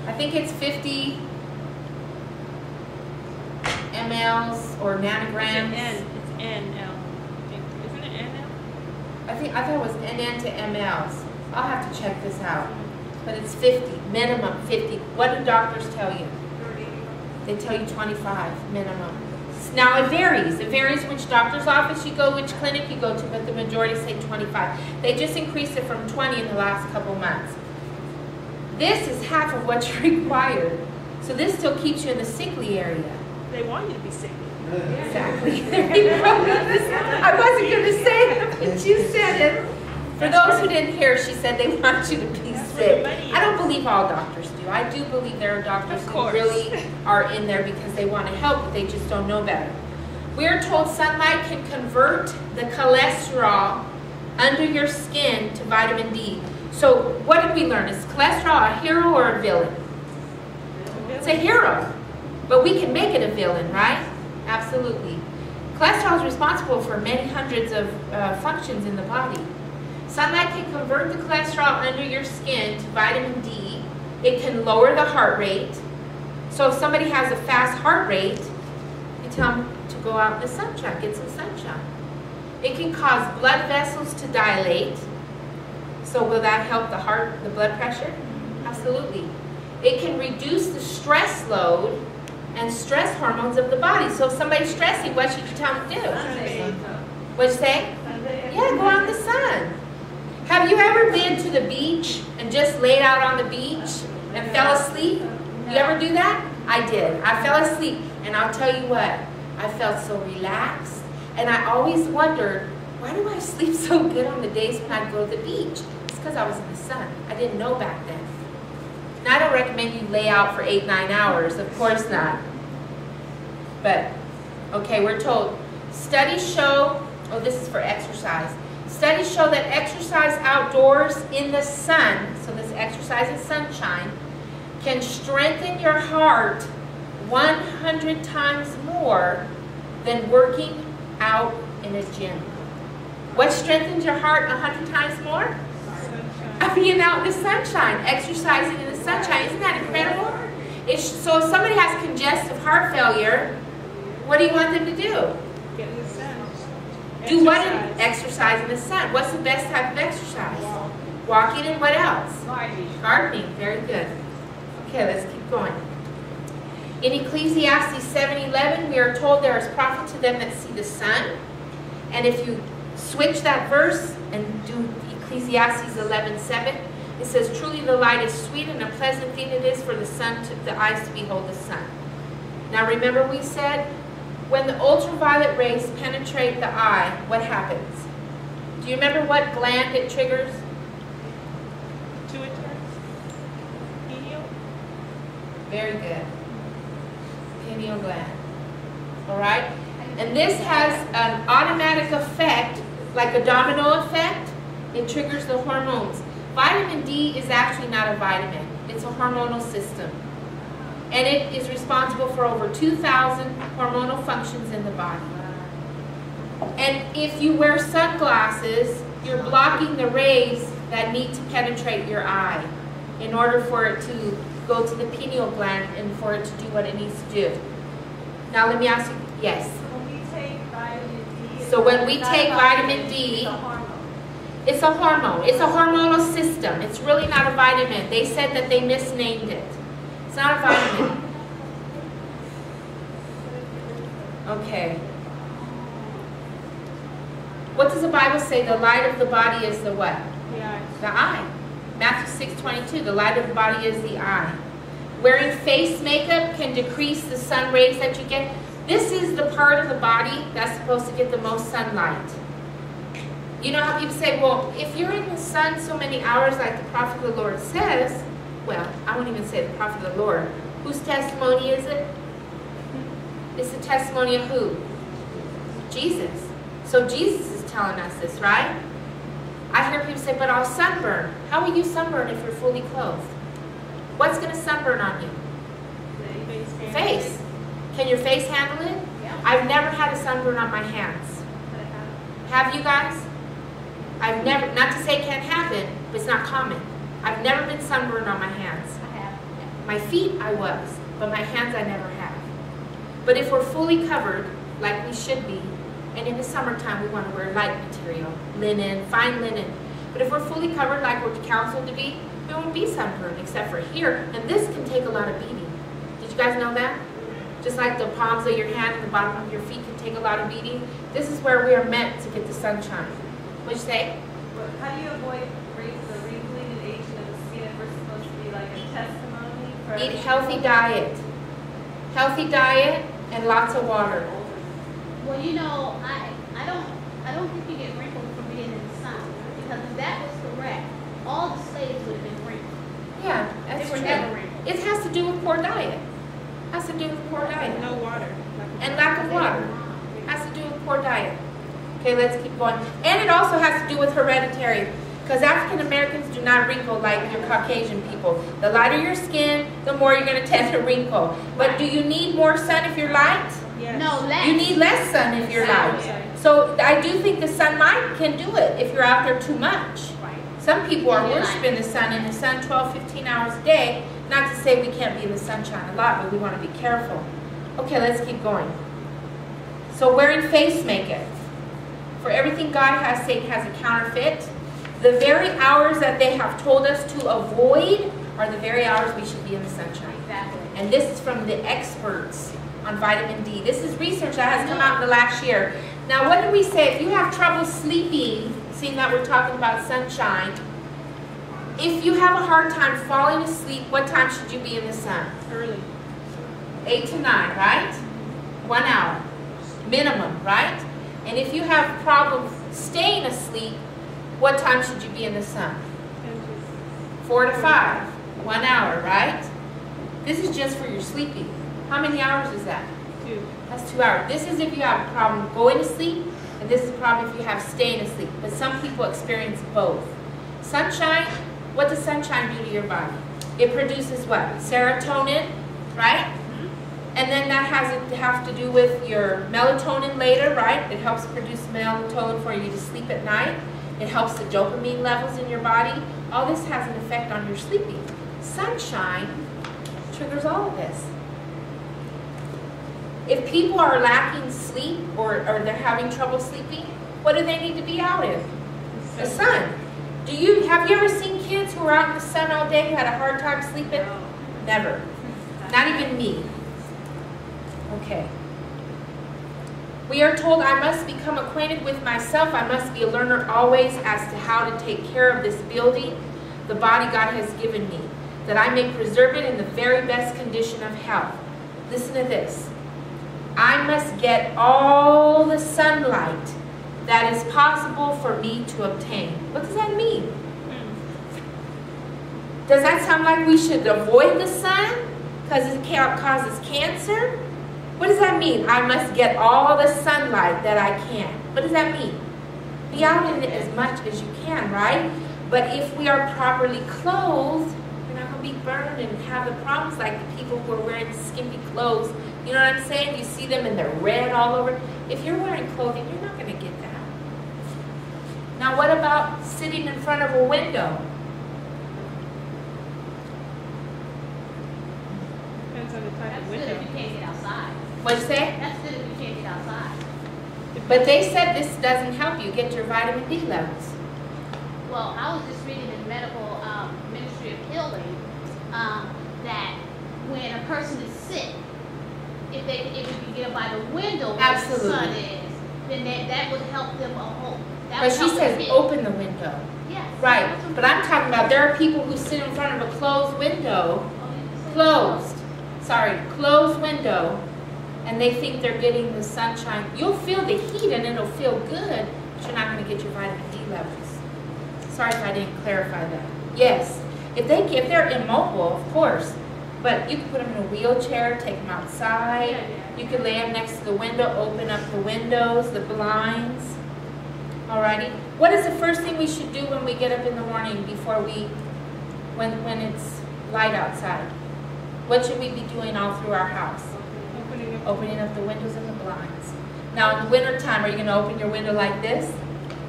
[SPEAKER 1] I think it's 50 mLs or nanograms.
[SPEAKER 2] It's NL. Isn't it NL?
[SPEAKER 1] I thought it was NN to mLs. I'll have to check this out. But it's 50, minimum 50. What do doctors tell you?
[SPEAKER 3] 30.
[SPEAKER 1] They tell you 25 minimum. Now it varies. It varies which doctor's office you go, which clinic you go to, but the majority say 25. They just increased it from 20 in the last couple months. This is half of what's required. So this still keeps you in the sickly area.
[SPEAKER 2] They want you to be sick.
[SPEAKER 1] Exactly. I wasn't going to say it, but you said it. For those who didn't hear, she said they want you to be sick. I don't believe all doctors do. I do believe there are doctors who really are in there because they want to help, but they just don't know better. We are told sunlight can convert the cholesterol under your skin to vitamin D. So what did we learn? Is cholesterol a hero or a villain? It's a hero. But we can make it a villain, right? Absolutely. Cholesterol is responsible for many hundreds of functions in the body. Sunlight can convert the cholesterol under your skin to vitamin D. It can lower the heart rate. So if somebody has a fast heart rate, you tell them to go out in the sunshine, get some sunshine. It can cause blood vessels to dilate. So will that help the heart, the blood pressure? Absolutely. It can reduce the stress load and stress hormones of the body. So if somebody's stressing, what should you tell them to do? What'd you say? Yeah, go out in the sun. Have you ever been to the beach and just laid out on the beach and fell asleep? You ever do that? I did. I fell asleep, and I'll tell you what, I felt so relaxed, and I always wondered, why do I sleep so good on the days when I go to the beach? It's because I was in the sun. I didn't know back then. Now, I don't recommend you lay out for 8-9 hours. Of course not. But, okay, we're told, studies show, oh, this is for exercise. Studies show that exercise outdoors in the sun, so this exercise in sunshine, can strengthen your heart 100 times more than working out in a gym. What strengthens your heart 100 times more? Being out in the sunshine, exercising in the sunshine. Isn't that incredible? So if somebody has congestive heart failure, what do you want them to do?
[SPEAKER 2] Get in the sun.
[SPEAKER 1] Do what? Exercise in the sun. What's the best type of exercise? Walking, and what else? Gardening. Very good. Okay, let's keep going. In Ecclesiastes 7:11, we are told there is profit to them that see the sun. And if you switch that verse and do Ecclesiastes 11:7, it says, truly the light is sweet, and a pleasant thing it is for the eyes to behold the sun. Now remember, we said when the ultraviolet rays penetrate the eye, what happens? Do you remember what gland it triggers?
[SPEAKER 2] Pineal.
[SPEAKER 1] Very good. Pineal gland. All right? And this has an automatic effect, like a domino effect. It triggers the hormones. Vitamin D is actually not a vitamin. It's a hormonal system. And it is responsible for over 2,000 hormonal functions in the body. And if you wear sunglasses, you're blocking the rays that need to penetrate your eye in order for it to go to the pineal gland and for it to do what it needs to do. Now let me ask you, yes?
[SPEAKER 3] When we take vitamin D,
[SPEAKER 1] so when we take vitamin D, it's a hormone. It's a hormonal system. It's really not a vitamin. They said that they misnamed it. It's not a vitamin. Okay. What does the Bible say? The light of the body is the what?
[SPEAKER 2] The eye.
[SPEAKER 1] The eye. Matthew 6:22. The light of the body is the eye. Wearing face makeup can decrease the sun rays that you get. This is the part of the body that's supposed to get the most sunlight. You know how people say, well, if you're in the sun so many hours like the prophet of the Lord says, well, I won't even say the prophet of the Lord. Whose testimony is it? It's the testimony of who? Jesus. So Jesus is telling us this, right? I hear people say, but I'll sunburn. How will you sunburn if you're fully clothed? What's going to sunburn on you? Face. Can your face handle it?
[SPEAKER 4] Yeah.
[SPEAKER 1] I've never had a sunburn on my hands. Have you guys? I've never, not to say it can't happen, but it's not common. I've never been sunburned on my hands.
[SPEAKER 4] I have.
[SPEAKER 1] My feet I was, but my hands I never have. But if we're fully covered, like we should be, and in the summertime we want to wear light material, linen, fine linen. But if we're fully covered like we're counseled to be, we won't be sunburned except for here. And this can take a lot of beating. Did you guys know that? Just like the palms of your hand and the bottom of your feet can take a lot of beating. This is where we are meant to get the sunshine. What'd you say?
[SPEAKER 3] How do you avoid the wrinkling and aging of the skin if we're supposed to be like a testimony? For
[SPEAKER 1] Eat healthy diet. Healthy diet and lots of water.
[SPEAKER 4] Well, you know, I don't think you get wrinkled from being in the sun, because if that was correct, all the slaves would have been wrinkled.
[SPEAKER 1] Yeah, that's
[SPEAKER 4] They were
[SPEAKER 1] true.
[SPEAKER 4] never wrinkled.
[SPEAKER 1] It has to do with poor diet. Has to do with poor diet.
[SPEAKER 2] No water.
[SPEAKER 1] And lack of water. Has to do with poor diet. Okay, let's keep going. And it also has to do with hereditary. Because African Americans do not wrinkle like your Caucasian people. The lighter your skin, the more you're going to tend to wrinkle. But do you need more sun if you're light?
[SPEAKER 2] Yes.
[SPEAKER 4] No, less.
[SPEAKER 1] You need less sun if you're light. So I do think the sunlight can do it if you're out there too much.
[SPEAKER 4] Right.
[SPEAKER 1] Some people are worshiping the sun, 12, 15 hours a day. Not to say we can't be in the sunshine a lot, but we want to be careful. Okay, let's keep going. So wearing face makeup. For everything God has, Satan has a counterfeit. The very hours that they have told us to avoid are the very hours we should be in the sunshine.
[SPEAKER 4] Exactly.
[SPEAKER 1] And this is from the experts on vitamin D. This is research that has come out in the last year. Now, what did we say? If you have trouble sleeping, seeing that we're talking about sunshine, if you have a hard time falling asleep, what time should you be in the sun?
[SPEAKER 2] Early.
[SPEAKER 1] 8 to 9, right? 1 hour. Minimum, right? And if you have problems staying asleep, what time should you be in the sun? 4 to 5. 1 hour, right? This is just for your sleeping. How many hours is that?
[SPEAKER 2] 2.
[SPEAKER 1] That's 2 hours. This is if you have a problem going to sleep, and this is probably if you have staying asleep. But some people experience both. Sunshine, what does sunshine do to your body? It produces what? Serotonin, right? And then that has to have to do with your melatonin later, right? It helps produce melatonin for you to sleep at night. It helps the dopamine levels in your body. All this has an effect on your sleeping. Sunshine triggers all of this. If people are lacking sleep or they're having trouble sleeping, what do they need to be out in? The sun. Have you ever seen kids who are out in the sun all day who had a hard time sleeping?
[SPEAKER 3] No.
[SPEAKER 1] Never. Not even me. Okay. We are told I must become acquainted with myself. I must be a learner always as to how to take care of this building, the body God has given me, that I may preserve it in the very best condition of health. Listen to this. I must get all the sunlight that is possible for me to obtain. What does that mean? Does that sound like we should avoid the sun because it causes cancer? What does that mean? I must get all the sunlight that I can. What does that mean? Be out in it as much as you can, right? But if we are properly clothed, we're not going to be burned and have the problems like the people who are wearing skimpy clothes. You know what I'm saying? You see them and they're red all over. If you're wearing clothing, you're not going to get that. Now, what about sitting in front of a window?
[SPEAKER 2] Depends on the type
[SPEAKER 4] That's
[SPEAKER 2] of
[SPEAKER 4] good
[SPEAKER 2] window.
[SPEAKER 4] if you can't get outside.
[SPEAKER 1] What'd you say?
[SPEAKER 4] That's good if you can't get outside.
[SPEAKER 1] But they said this doesn't help you get your vitamin D levels.
[SPEAKER 4] Well, I was just reading in medical Ministry of Healing that when a person is sick, if you can get by the window where
[SPEAKER 1] Absolutely.
[SPEAKER 4] the sun is, then that would help them a whole.
[SPEAKER 1] But she says open the window.
[SPEAKER 4] Yes.
[SPEAKER 1] Right. But I'm talking about there are people who sit in front of a closed window, closed window, and they think they're getting the sunshine. You'll feel the heat and it'll feel good, but you're not going to get your vitamin D levels. Sorry if I didn't clarify that. Yes. If they're immobile, of course. But you can put them in a wheelchair, take them outside.
[SPEAKER 4] Yeah.
[SPEAKER 1] You can lay them next to the window, open up the windows, the blinds. Alrighty. What is the first thing we should do when we get up in the morning before when it's light outside? What should we be doing all through our house? Opening up the windows and the blinds. Now in the winter time, are you going to open your window like this?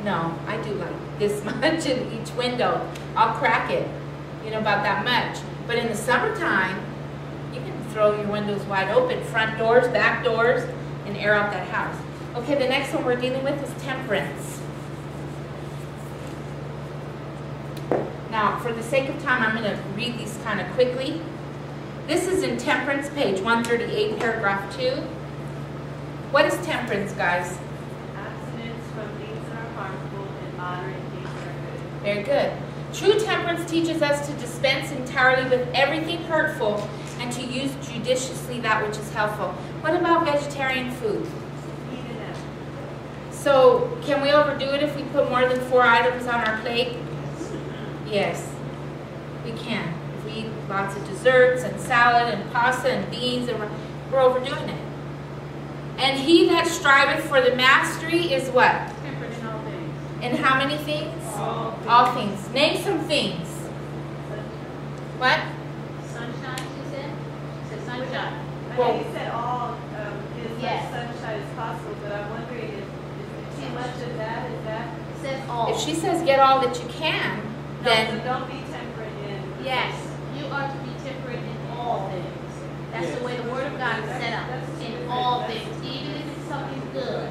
[SPEAKER 1] No, I do like this much in each window. I'll crack it, about that much. But in the summertime, you can throw your windows wide open, front doors, back doors, and air out that house. Okay, the next one we're dealing with is temperance. Now, for the sake of time, I'm going to read these kind of quickly. This is in Temperance, page 138, paragraph 2. What is temperance, guys?
[SPEAKER 3] Abstinence from things that are harmful and moderate things that are good.
[SPEAKER 1] Very good. True temperance teaches us to dispense entirely with everything hurtful and to use judiciously that which is helpful. What about vegetarian food?
[SPEAKER 3] Eat enough.
[SPEAKER 1] So, can we overdo it if we put more than 4 items on our plate? Yes, we can. If we eat lots of desserts and salad and pasta and beans, and we're overdoing it. And he that striveth for the mastery is what?
[SPEAKER 4] Temperate in all things.
[SPEAKER 1] In how many things? All things. Name some things. What?
[SPEAKER 4] Sunshine, she said? She said sunshine.
[SPEAKER 3] I
[SPEAKER 1] Well-
[SPEAKER 3] know you said all, as much
[SPEAKER 4] Yes.
[SPEAKER 3] sunshine as possible, but I'm wondering if too much of that, is that?
[SPEAKER 4] It says all.
[SPEAKER 1] If she says get all that you can,
[SPEAKER 3] No,
[SPEAKER 1] then
[SPEAKER 3] so don't be temperate in.
[SPEAKER 4] Yes, you are to be temperate in all things. That's the way the word of God is set up. In all things, even if it's something good,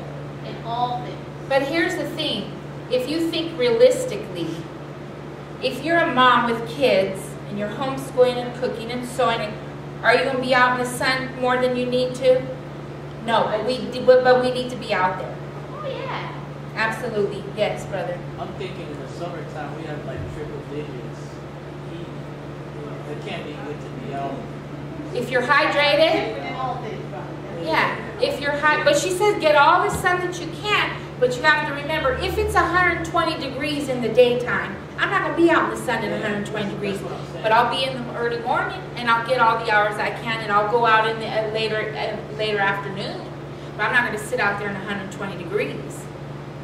[SPEAKER 4] in all things.
[SPEAKER 1] but here's the thing. If you think realistically, if you're a mom with kids and you're homeschooling and cooking and sewing, are you going to be out in the sun more than you need to? No, but we need to be out there.
[SPEAKER 4] Oh, yeah.
[SPEAKER 1] Absolutely. Yes, brother.
[SPEAKER 5] I'm thinking in the summertime we have like triple digits heat. It can't be good to be out.
[SPEAKER 1] If you're hydrated,
[SPEAKER 4] Temperate in all things, brother.
[SPEAKER 1] yeah. If you're hot, but she says get all the sun that you can, but you have to remember, if it's 120 degrees in the daytime, I'm not going to be out in the sun at 120 degrees, but I'll be in the early morning and I'll get all the hours I can and I'll go out in the later afternoon. But I'm not going to sit out there in 120 degrees.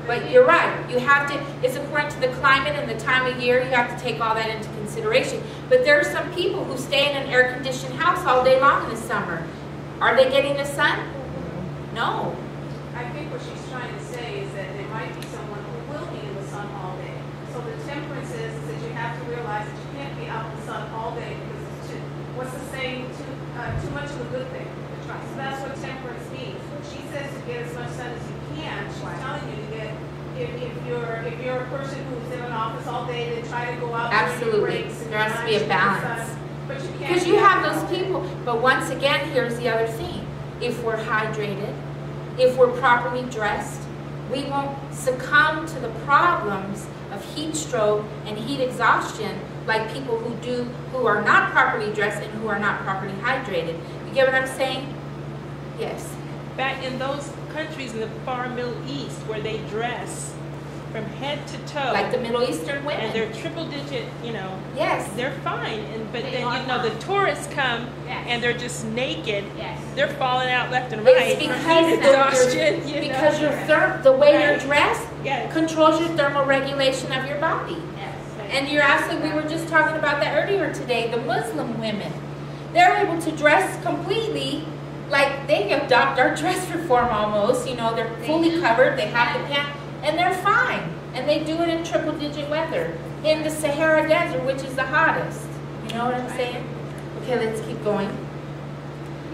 [SPEAKER 1] But you're right, you have to, it's according to the climate and the time of year, you have to take all that into consideration. But there are some people who stay in an air-conditioned house all day long in the summer. Are they getting the sun? No.
[SPEAKER 6] I think what she's trying to say is that there might be someone who will be in the sun all day. So the temperance is that you have to realize that you can't be out in the sun all day because it's too, what's the saying, too much of a good thing. So that's what temperance means. When she says to get as much sun as you can, she's telling you to get, if you're a person who's in an office all day, then try to go out
[SPEAKER 1] Absolutely. There has to be a balance.
[SPEAKER 6] But you can't.
[SPEAKER 1] Because you have those people. But once again, here's the other thing. If we're hydrated, if we're properly dressed, we won't succumb to the problems of heat stroke and heat exhaustion like people who are not properly dressed and who are not properly hydrated. You get what I'm saying? Yes.
[SPEAKER 2] Back in those countries in the far Middle East where they dress from head to toe.
[SPEAKER 1] Like the Middle Eastern women.
[SPEAKER 2] And they're triple digit,
[SPEAKER 1] Yes.
[SPEAKER 2] they're fine. But
[SPEAKER 4] They
[SPEAKER 2] then,
[SPEAKER 4] are
[SPEAKER 2] the
[SPEAKER 4] fine.
[SPEAKER 2] tourists come
[SPEAKER 4] Yes.
[SPEAKER 2] and they're just naked.
[SPEAKER 4] Yes.
[SPEAKER 2] They're falling out left and
[SPEAKER 1] It's
[SPEAKER 2] right.
[SPEAKER 1] because
[SPEAKER 2] Heat exhaustion,
[SPEAKER 1] because the way you're
[SPEAKER 2] Right.
[SPEAKER 1] dressed
[SPEAKER 2] Yes.
[SPEAKER 1] controls your thermal regulation of your body.
[SPEAKER 4] Yes.
[SPEAKER 1] And you're absolutely, we were just talking about that earlier today, the Muslim women. They're able to dress completely, like they adopt our dress reform almost, they're fully
[SPEAKER 4] do.
[SPEAKER 1] covered, they have the pants, and they're fine. And they do it in triple digit weather, in the Sahara Desert, which is the hottest. You know what I'm saying? Okay, let's keep going.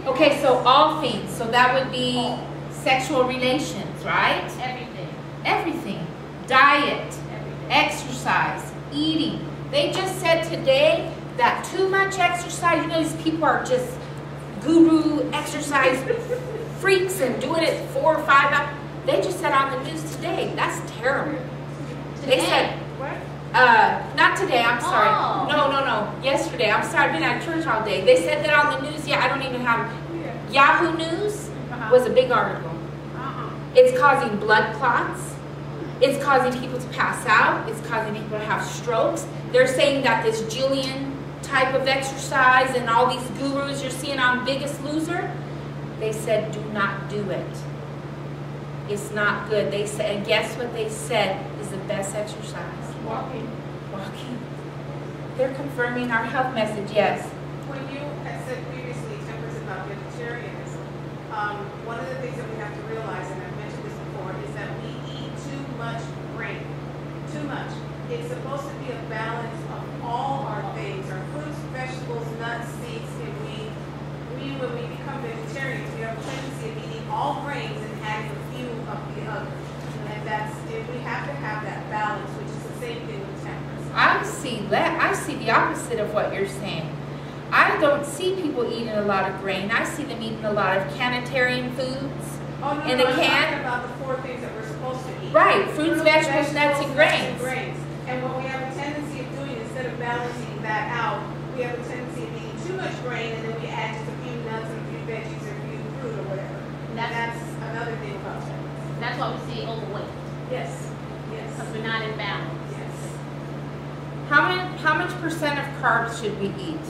[SPEAKER 1] Okay, so all things, so that would be sexual relations, right?
[SPEAKER 4] Everything.
[SPEAKER 1] Everything. Diet,
[SPEAKER 4] Everything.
[SPEAKER 1] exercise, eating. They just said today that too much exercise, these people are just guru exercise freaks and doing it 4 or 5 hours. They just said on the news today, that's terrible. They said,
[SPEAKER 2] What?
[SPEAKER 1] not today, I'm sorry.
[SPEAKER 4] Oh.
[SPEAKER 1] No. Yesterday, I'm sorry, I've been at church all day. They said that on the news, I don't even have, Yahoo News was a big article. It's causing blood clots. It's causing people to pass out. It's causing people to have strokes. They're saying that this Jillian type of exercise and all these gurus you're seeing on Biggest Loser, they said do not do it. It's not good. They said, and guess what they said is the best exercise?
[SPEAKER 4] Walking.
[SPEAKER 1] Walking. They're confirming our health message, yes.
[SPEAKER 6] When you had said previously, temperance about vegetarianism, one of the things that we have to realize, and I've mentioned this before, is that we eat too much grain. Too much. It's supposed to be a balance of all our things, our fruits, vegetables, nuts, seeds, and when we become vegetarians, we have a tendency of eating all grains and adding a few of the others. And we have to have that balance, which is the same thing with temperance.
[SPEAKER 1] I see the opposite of what you're saying. I don't see people eating a lot of grain. I see them eating a lot of canitarian foods.
[SPEAKER 6] Oh, no,
[SPEAKER 1] In
[SPEAKER 6] no,
[SPEAKER 1] the
[SPEAKER 6] I'm
[SPEAKER 1] can?
[SPEAKER 6] talking about the 4 things that we're supposed to eat.
[SPEAKER 1] Right, fruits, vegetables, nuts, and grains.
[SPEAKER 6] And what we have a tendency of doing, instead of balancing that out, we have a tendency of eating too much grain, and then we add just a few nuts and a few veggies or a few fruit or whatever. And that's another thing about temperance.
[SPEAKER 4] That's why we see overweight.
[SPEAKER 6] Yes, yes,
[SPEAKER 4] Because we're not in balance.
[SPEAKER 6] yes.
[SPEAKER 1] How much percent of carbs should we eat?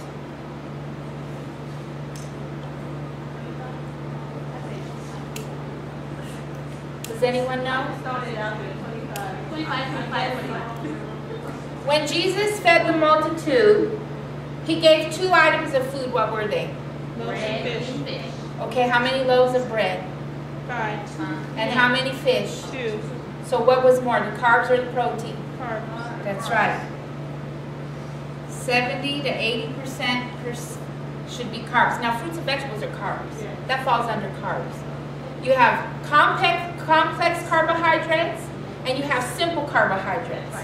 [SPEAKER 1] Does anyone know?
[SPEAKER 3] Started out there, 25.
[SPEAKER 4] 25, 25, 25.
[SPEAKER 1] When Jesus fed the multitude, he gave 2 items of food. What were they?
[SPEAKER 2] Loaves and fish.
[SPEAKER 1] Okay, how many loaves of bread?
[SPEAKER 2] 5.
[SPEAKER 1] And how many fish?
[SPEAKER 2] 2.
[SPEAKER 1] So what was more, the carbs or the protein?
[SPEAKER 2] Carbs.
[SPEAKER 1] That's right. 70 to 80% should be carbs. Now, fruits and vegetables are carbs. That falls under carbs. You have complex carbohydrates, and you have simple carbohydrates.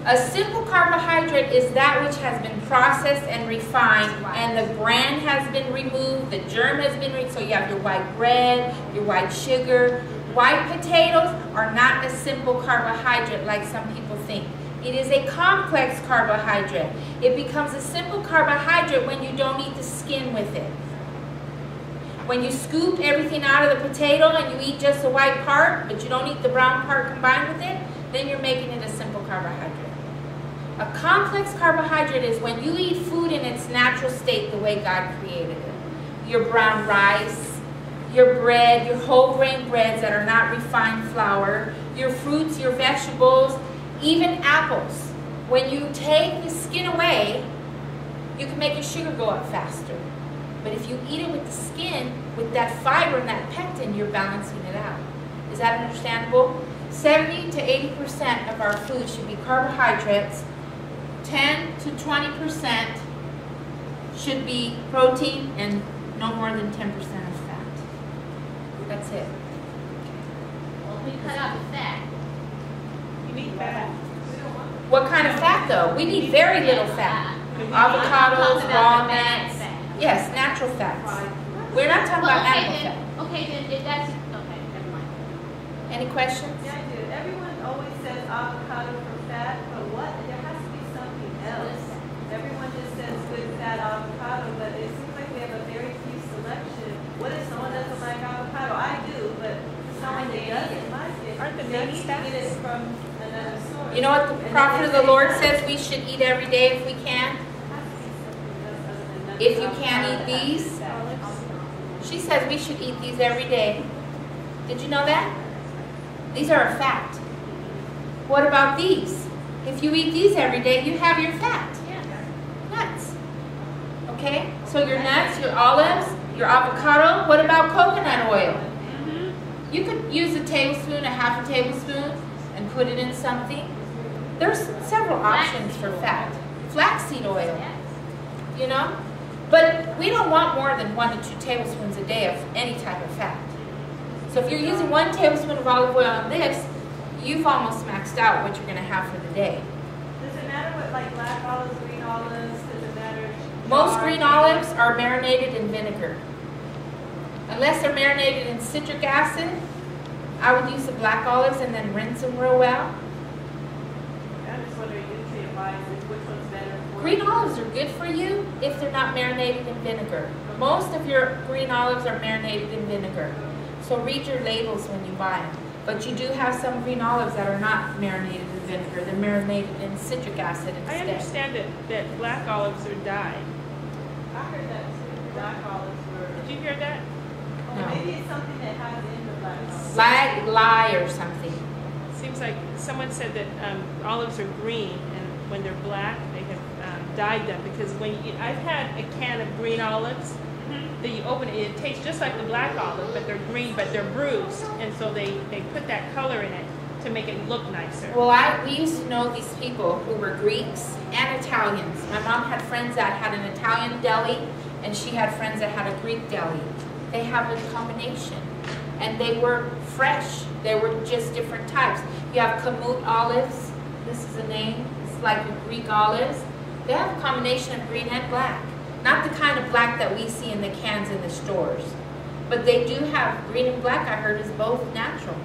[SPEAKER 1] A simple carbohydrate is that which has been processed and refined, and the bran has been removed, the germ has been removed. So you have your white bread, your white sugar. White potatoes are not a simple carbohydrate like some people think. It is a complex carbohydrate. It becomes a simple carbohydrate when you don't eat the skin with it. When you scoop everything out of the potato and you eat just the white part, but you don't eat the brown part combined with it, then you're making it a simple carbohydrate. A complex carbohydrate is when you eat food in its natural state, the way God created it. Your brown rice, your bread, your whole grain breads that are not refined flour, your fruits, your vegetables, even apples. When you take the skin away, you can make your sugar go up faster. But if you eat it with the skin, with that fiber and that pectin, you're balancing it out. Is that understandable? 70 to 80% of our food should be carbohydrates. 10 to 20% should be protein, and no more than 10% of fat. That's it.
[SPEAKER 4] Well, we cut out the fat.
[SPEAKER 2] You need fat.
[SPEAKER 1] What kind of fat though? We need very little fat. Avocados, walnuts. Yes, natural fats. We're not talking about animal fat.
[SPEAKER 4] Okay, then if that's okay, never mind.
[SPEAKER 1] Any questions?
[SPEAKER 3] Yeah, I do. Everyone always says avocado for fat, but what? There has to be something else. Everyone just says good fat avocado, but it seems like we have a very few selection. What if someone doesn't like avocado? I do, but someone that doesn't like it,
[SPEAKER 2] Aren't the
[SPEAKER 3] they
[SPEAKER 2] nuts
[SPEAKER 3] need to get it from another source.
[SPEAKER 1] You know what the prophet of the Lord says we should eat every day if we can? If you can't eat these, she says we should eat these every day. Did you know that? These are a fact. What about these? If you eat these every day, you have your fat. Nuts. Okay? So your nuts, your olives, your avocado. What about coconut oil? You could use a tablespoon, a half a tablespoon, and put it in something. There's several options for fat. Flaxseed oil. You know? But we don't want more than 1 to 2 tablespoons a day of any type of fat. So if you're using 1 tablespoon of olive oil on this, you've almost maxed out what you're going to have for the day.
[SPEAKER 3] Does it matter what, like black olives, green olives? Does it matter?
[SPEAKER 1] Most green olives are marinated in vinegar. Unless they're marinated in citric acid, I would use the black olives and then rinse them real well.
[SPEAKER 3] I'm just wondering, nutrient-wise, which one's better for
[SPEAKER 1] Green olives are good for you if they're not marinated in vinegar. Most of your green olives are marinated in vinegar. So read your labels when you buy them. But you do have some green olives that are not marinated in vinegar. They're marinated in citric acid instead.
[SPEAKER 2] I understand that black olives are dyed.
[SPEAKER 3] I heard that too. Black olives were.
[SPEAKER 2] Did you hear that?
[SPEAKER 3] Oh,
[SPEAKER 1] No.
[SPEAKER 3] maybe it's something that has in the black olives.
[SPEAKER 1] Lye or something.
[SPEAKER 2] Seems like someone said that olives are green, and when they're black, they have dyed them, because I've had a can of green olives that you open it, it tastes just like the black olive, but they're green, but they're bruised, and so they put that color in it to make it look nicer.
[SPEAKER 1] Well, we used to know these people who were Greeks and Italians. My mom had friends that had an Italian deli, and she had friends that had a Greek deli. They have a combination, and they were fresh. They were just different types. You have Kamut olives. This is a name. It's like your Greek olives. They have a combination of green and black. Not the kind of black that we see in the cans in the stores. But they do have green and black, I heard, is both natural.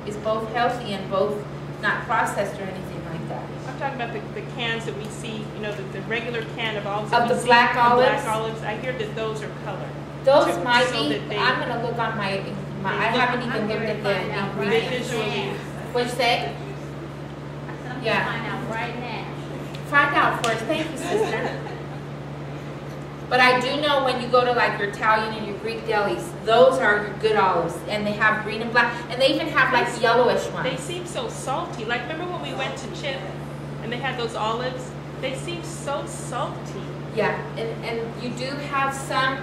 [SPEAKER 1] Is both healthy and both not processed or anything like that.
[SPEAKER 2] I'm talking about the cans that we see, you know, the regular can of olives.
[SPEAKER 1] Of
[SPEAKER 2] that we
[SPEAKER 1] the
[SPEAKER 2] see,
[SPEAKER 1] black
[SPEAKER 2] the
[SPEAKER 1] olives?
[SPEAKER 2] black olives. I hear that those are colored.
[SPEAKER 1] Those
[SPEAKER 2] So-
[SPEAKER 1] might
[SPEAKER 2] so
[SPEAKER 1] be.
[SPEAKER 2] that they-
[SPEAKER 1] I'm going to look on my I haven't even looked at the
[SPEAKER 2] They
[SPEAKER 1] ingredients.
[SPEAKER 2] visually.
[SPEAKER 1] What'd you say?
[SPEAKER 4] I said, I'm
[SPEAKER 1] Yeah.
[SPEAKER 4] gonna find out right now.
[SPEAKER 1] Find out for us. Thank you, sister. But I do know when you go to like your Italian and your Greek delis, those are your good olives. And they have green and black. And they even have like yellowish
[SPEAKER 2] They
[SPEAKER 1] ones.
[SPEAKER 2] seem so salty. Like, remember when we went to Chip and and they had those olives, they seem so salty.
[SPEAKER 1] Yeah, and you do have some,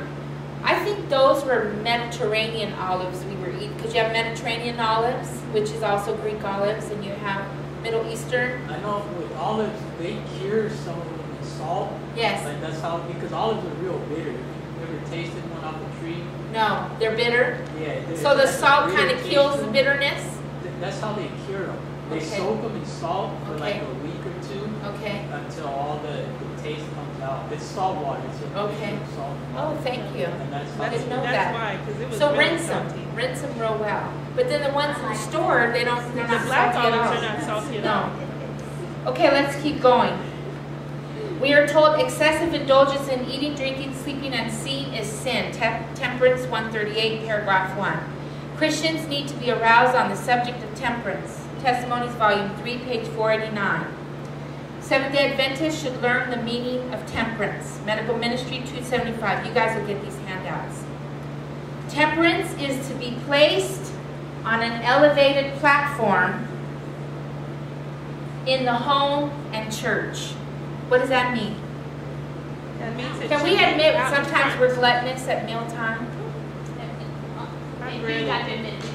[SPEAKER 1] I think those were Mediterranean olives we were eating, because you have Mediterranean olives, which is also Greek olives, and you have Middle Eastern.
[SPEAKER 5] I know with olives, they cure some of them in salt.
[SPEAKER 1] Yes.
[SPEAKER 5] Like that's how, because olives are real bitter. You ever tasted one off a tree?
[SPEAKER 1] No, they're bitter.
[SPEAKER 5] Yeah.
[SPEAKER 1] So the salt
[SPEAKER 5] really
[SPEAKER 1] kind of kills the bitterness.
[SPEAKER 5] That's how they cure them. They
[SPEAKER 1] Okay.
[SPEAKER 5] soak them in salt for
[SPEAKER 1] Okay.
[SPEAKER 5] like a week or two
[SPEAKER 1] Okay.
[SPEAKER 5] until all the taste comes out. It's salt water. It's a
[SPEAKER 1] Okay.
[SPEAKER 5] mixture of salt and
[SPEAKER 1] Oh,
[SPEAKER 5] water.
[SPEAKER 1] thank you.
[SPEAKER 5] And that's how
[SPEAKER 1] I didn't know
[SPEAKER 2] That's
[SPEAKER 1] that.
[SPEAKER 2] why, because it was
[SPEAKER 1] So
[SPEAKER 2] really
[SPEAKER 1] rinse them,
[SPEAKER 2] salty.
[SPEAKER 1] rinse them real well. But then the ones in the store, they're
[SPEAKER 2] The
[SPEAKER 1] not
[SPEAKER 2] black
[SPEAKER 1] salty at
[SPEAKER 2] olives
[SPEAKER 1] all.
[SPEAKER 2] are not salty at all.
[SPEAKER 1] No. Okay, let's keep going. We are told excessive indulgence in eating, drinking, sleeping, and seeing is sin. Temperance 138, paragraph 1. Christians need to be aroused on the subject of temperance. Testimonies, volume 3, page 489. Seventh-day Adventists should learn the meaning of temperance. Medical Ministry 275. You guys will get these handouts. Temperance is to be placed on an elevated platform in the home and church. What does that mean?
[SPEAKER 2] That means that
[SPEAKER 1] Can we
[SPEAKER 2] you eat
[SPEAKER 1] admit
[SPEAKER 2] out in
[SPEAKER 1] sometimes
[SPEAKER 2] front.
[SPEAKER 1] we're gluttonous at mealtime?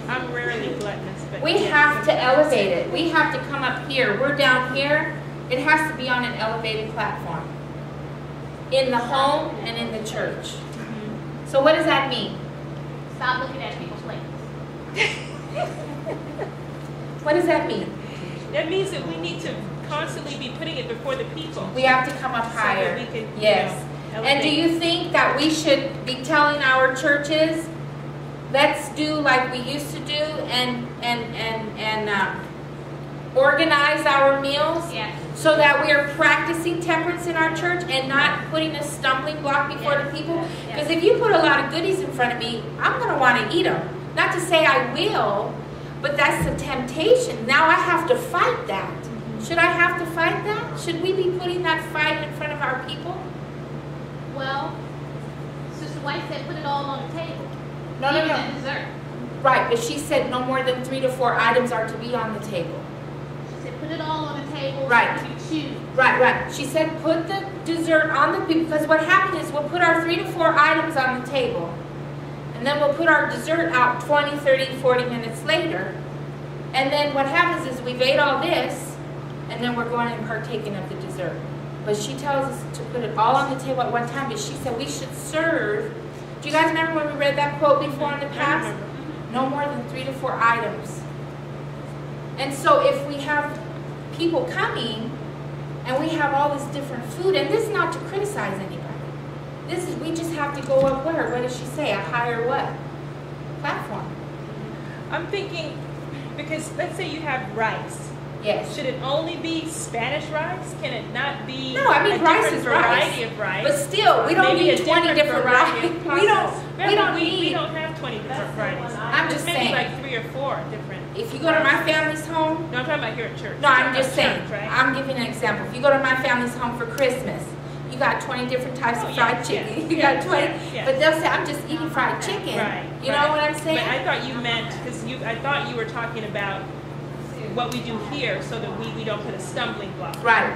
[SPEAKER 2] I'm rarely gluttonous, but
[SPEAKER 1] We
[SPEAKER 2] yes,
[SPEAKER 1] have to
[SPEAKER 2] sometimes.
[SPEAKER 1] elevate it. We have to come up here. We're down here. It has to be on an elevated platform. In the home and in the church.
[SPEAKER 2] Mhm.
[SPEAKER 1] So what does that mean?
[SPEAKER 4] Stop looking at people's plates.
[SPEAKER 1] What does that mean?
[SPEAKER 2] That means that we need to constantly be putting it before the people.
[SPEAKER 1] We have to come up
[SPEAKER 2] So that
[SPEAKER 1] higher.
[SPEAKER 2] we can,
[SPEAKER 1] Yes.
[SPEAKER 2] you know,
[SPEAKER 1] And do
[SPEAKER 2] elevate.
[SPEAKER 1] you think that we should be telling our churches, let's do like we used to do and organize our meals
[SPEAKER 4] Yes.
[SPEAKER 1] so that we are practicing temperance in our church and not putting a stumbling block before the people?
[SPEAKER 4] Yes.
[SPEAKER 1] Because if you put a lot of goodies in front of me, I'm going to want to eat them. Not to say I will, but that's the temptation. Now I have to fight that. Should I have to fight that? Should we be putting that fight in front of our people?
[SPEAKER 4] Well, Sister White said put it all on the table.
[SPEAKER 1] No, no,
[SPEAKER 4] Even
[SPEAKER 1] no.
[SPEAKER 4] the dessert.
[SPEAKER 1] Right, but she said no more than 3 to 4 items are to be on the table.
[SPEAKER 4] She said put it all on the table.
[SPEAKER 1] Right.
[SPEAKER 4] You choose.
[SPEAKER 1] Right, right. She said put the dessert on the people, because what happens is we'll put our 3 to 4 items on the table, and then we'll put our dessert out 20, 30, 40 minutes later. And then what happens is we've ate all this, and then we're going and partaking of the dessert. But she tells us to put it all on the table at one time, but she said we should serve. Do you guys remember when we read that quote before in the
[SPEAKER 2] I
[SPEAKER 1] past?
[SPEAKER 2] remember.
[SPEAKER 1] No more than 3 to 4 items. And so if we have people coming and we have all this different food, and this is not to criticize anybody. This is, we just have to go up where? What does she say? A higher what? Platform.
[SPEAKER 2] I'm thinking, because let's say you have rice.
[SPEAKER 1] Yes.
[SPEAKER 2] Should it only be Spanish rice? Can it not be
[SPEAKER 1] No, I mean,
[SPEAKER 2] a
[SPEAKER 1] rice
[SPEAKER 2] different
[SPEAKER 1] is
[SPEAKER 2] variety
[SPEAKER 1] rice.
[SPEAKER 2] of rice?
[SPEAKER 1] But still, we don't
[SPEAKER 2] Maybe
[SPEAKER 1] need
[SPEAKER 2] a
[SPEAKER 1] 20 different
[SPEAKER 2] variety
[SPEAKER 1] varieties.
[SPEAKER 2] of
[SPEAKER 1] We
[SPEAKER 2] process.
[SPEAKER 1] don't
[SPEAKER 2] We
[SPEAKER 1] need.
[SPEAKER 2] don't have 20 different varieties.
[SPEAKER 1] I'm just
[SPEAKER 2] Maybe
[SPEAKER 1] saying.
[SPEAKER 2] like 3 or 4 different.
[SPEAKER 1] If you go to my family's home,
[SPEAKER 2] No, I'm talking about here at church.
[SPEAKER 1] no,
[SPEAKER 2] I'm
[SPEAKER 1] I'm
[SPEAKER 2] talking
[SPEAKER 1] just
[SPEAKER 2] about
[SPEAKER 1] saying.
[SPEAKER 2] church, right?
[SPEAKER 1] I'm giving an example. If you go to my family's home for Christmas, you got 20 different types
[SPEAKER 2] Oh,
[SPEAKER 1] of
[SPEAKER 2] yeah,
[SPEAKER 1] fried chicken.
[SPEAKER 2] yeah,
[SPEAKER 1] You
[SPEAKER 2] yeah,
[SPEAKER 1] got 20.
[SPEAKER 2] yeah.
[SPEAKER 1] But they'll say, I'm just eating fried chicken.
[SPEAKER 2] Right.
[SPEAKER 1] You
[SPEAKER 2] right.
[SPEAKER 1] know what I'm saying?
[SPEAKER 2] But I thought you meant, because I thought you were talking about what we do here so that we don't put a stumbling block.
[SPEAKER 1] Right.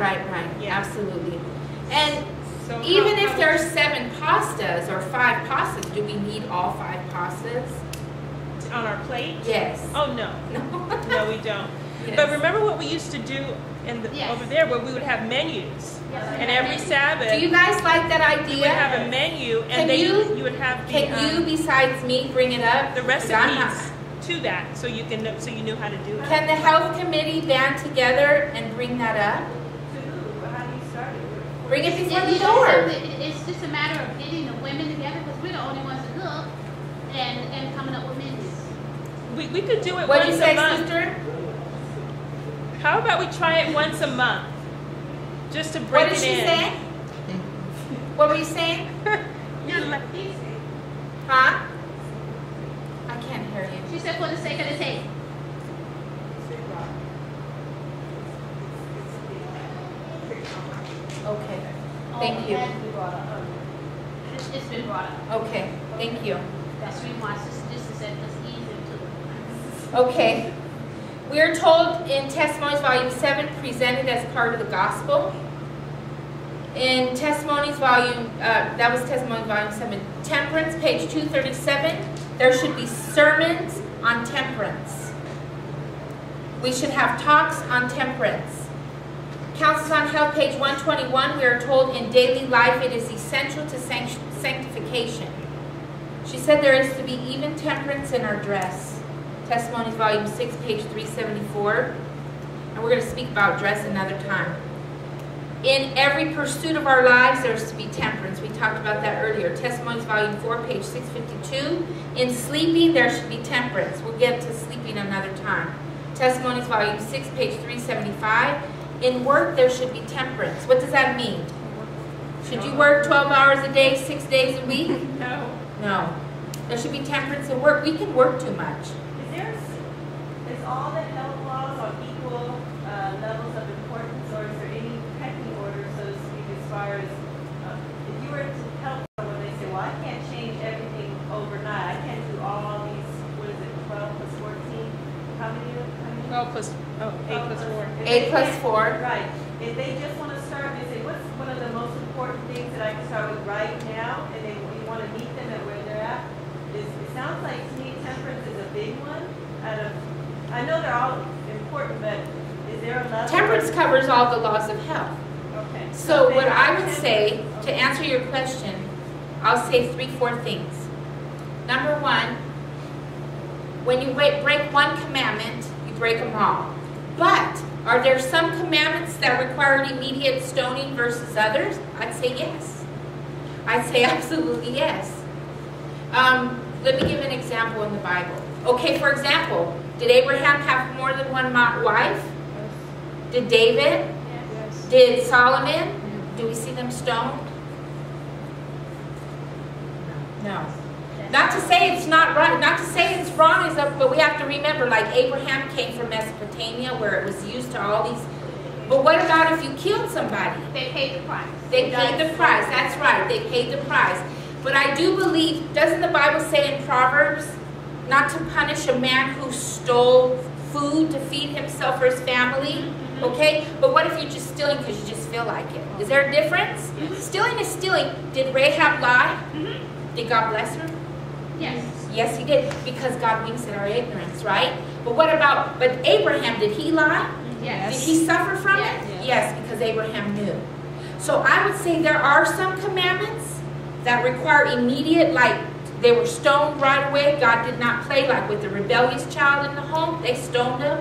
[SPEAKER 2] Yeah.
[SPEAKER 1] Absolutely. And
[SPEAKER 2] So
[SPEAKER 1] even if
[SPEAKER 2] how-
[SPEAKER 1] there's 7 pastas or 5 pastas, do we need all 5 pastas?
[SPEAKER 2] on our plate?
[SPEAKER 1] Yes.
[SPEAKER 2] Oh, no.
[SPEAKER 1] No.
[SPEAKER 2] No, we don't.
[SPEAKER 1] Yes.
[SPEAKER 2] But remember what we used to do
[SPEAKER 4] Yes.
[SPEAKER 2] over there where we would have menus.
[SPEAKER 4] Yes.
[SPEAKER 2] And every Sabbath,
[SPEAKER 1] Do you guys like that
[SPEAKER 2] we would
[SPEAKER 1] idea?
[SPEAKER 2] have a menu
[SPEAKER 1] Can
[SPEAKER 2] and
[SPEAKER 1] you-
[SPEAKER 2] you would have the,
[SPEAKER 1] Can you, besides me, bring it up?
[SPEAKER 2] the
[SPEAKER 1] 'Cause I'm not-
[SPEAKER 2] recipes to that so you can know, so you knew how to do it.
[SPEAKER 1] Can the health committee band together and bring that up?
[SPEAKER 3] How do you start it?
[SPEAKER 1] Bring it before
[SPEAKER 4] You
[SPEAKER 1] the
[SPEAKER 4] just
[SPEAKER 1] door.
[SPEAKER 4] have to- It's just a matter of getting the women together, because we're the only ones that cook, and coming up with menus.
[SPEAKER 2] We could do it
[SPEAKER 1] What'd you
[SPEAKER 2] once
[SPEAKER 1] say,
[SPEAKER 2] a month.
[SPEAKER 1] sister?
[SPEAKER 2] How about we try it once a month? Just to
[SPEAKER 1] What
[SPEAKER 2] break
[SPEAKER 1] did
[SPEAKER 2] it
[SPEAKER 1] she
[SPEAKER 2] in.
[SPEAKER 1] say? What were you saying?
[SPEAKER 2] You're like,
[SPEAKER 1] Huh? I can't hear you.
[SPEAKER 4] She said for the sake of the tape.
[SPEAKER 1] Okay. Thank you.
[SPEAKER 4] It's been brought up.
[SPEAKER 1] Okay. Thank you.
[SPEAKER 4] That's the reason why Sister said let's ease into it.
[SPEAKER 1] Okay. We are told in Testimonies Volume 7, presented as part of the gospel. In Testimonies Volume, that was Testimonies Volume 7, Temperance, page 237, there should be sermons on temperance. We should have talks on temperance. Counsels on Health, page 121, we are told in daily life it is essential to sanctification. She said there is to be even temperance in our dress. Testimonies Volume 6, page 374. And we're going to speak about dress another time. In every pursuit of our lives, there's to be temperance. We talked about that earlier. Testimonies Volume 4, page 652. In sleeping, there should be temperance. We'll get to sleeping another time. Testimonies Volume 6, page 375. In work, there should be temperance. What does that mean? Should you work 12 hours a day, 6 days a week?
[SPEAKER 2] No.
[SPEAKER 1] No. There should be temperance in work. We can work too much.
[SPEAKER 3] Is all the health laws on equal levels of importance, or is there any pecking order, so to speak, as far as if you were to help someone, they say, well, I can't change everything overnight. I can't do all these, what is it, 12 plus 14? How many?
[SPEAKER 2] 12 plus, 8 plus 4.
[SPEAKER 1] 8 plus 4.
[SPEAKER 3] Right. If they just want to start, they say, what's one of the most important things that I can start with right now, and then you want to meet them at where they're at? It sounds like to me temperance is a big one. I know they're all important, but is there a level?
[SPEAKER 1] Temperance covers all the laws of health.
[SPEAKER 3] Okay.
[SPEAKER 1] So what I would say, to answer your question, I'll say 3-4 things. Number one, when you break one commandment, you break them all. But are there some commandments that require immediate stoning versus others? I'd say yes. I'd say absolutely yes. Let me give an example in the Bible. Okay, for example, did Abraham have more than one wife? Did David?
[SPEAKER 2] Yes.
[SPEAKER 1] Did Solomon? Do we see them stoned? No. Not to say it's not right, not to say it's wrong, but we have to remember, like Abraham came from Mesopotamia where it was used to all these. But what about if you killed somebody?
[SPEAKER 4] They paid the price.
[SPEAKER 1] They paid the price. That's right. They paid the price. But I do believe, doesn't the Bible say in Proverbs not to punish a man who stole food to feed himself or his family? Okay? But what if you're just stealing because you just feel like it? Is there a difference? Stealing is stealing. Did Rahab lie? Did God bless her?
[SPEAKER 4] Yes.
[SPEAKER 1] Yes, he did. Because God winks at our ignorance, right? But what about, but Abraham, did he lie?
[SPEAKER 4] Yes.
[SPEAKER 1] Did he suffer from
[SPEAKER 4] Yes.
[SPEAKER 1] it? Yes, because Abraham knew. So I would say there are some commandments that require immediate, like they were stoned right away. God did not play, like with the rebellious child in the home, they stoned him.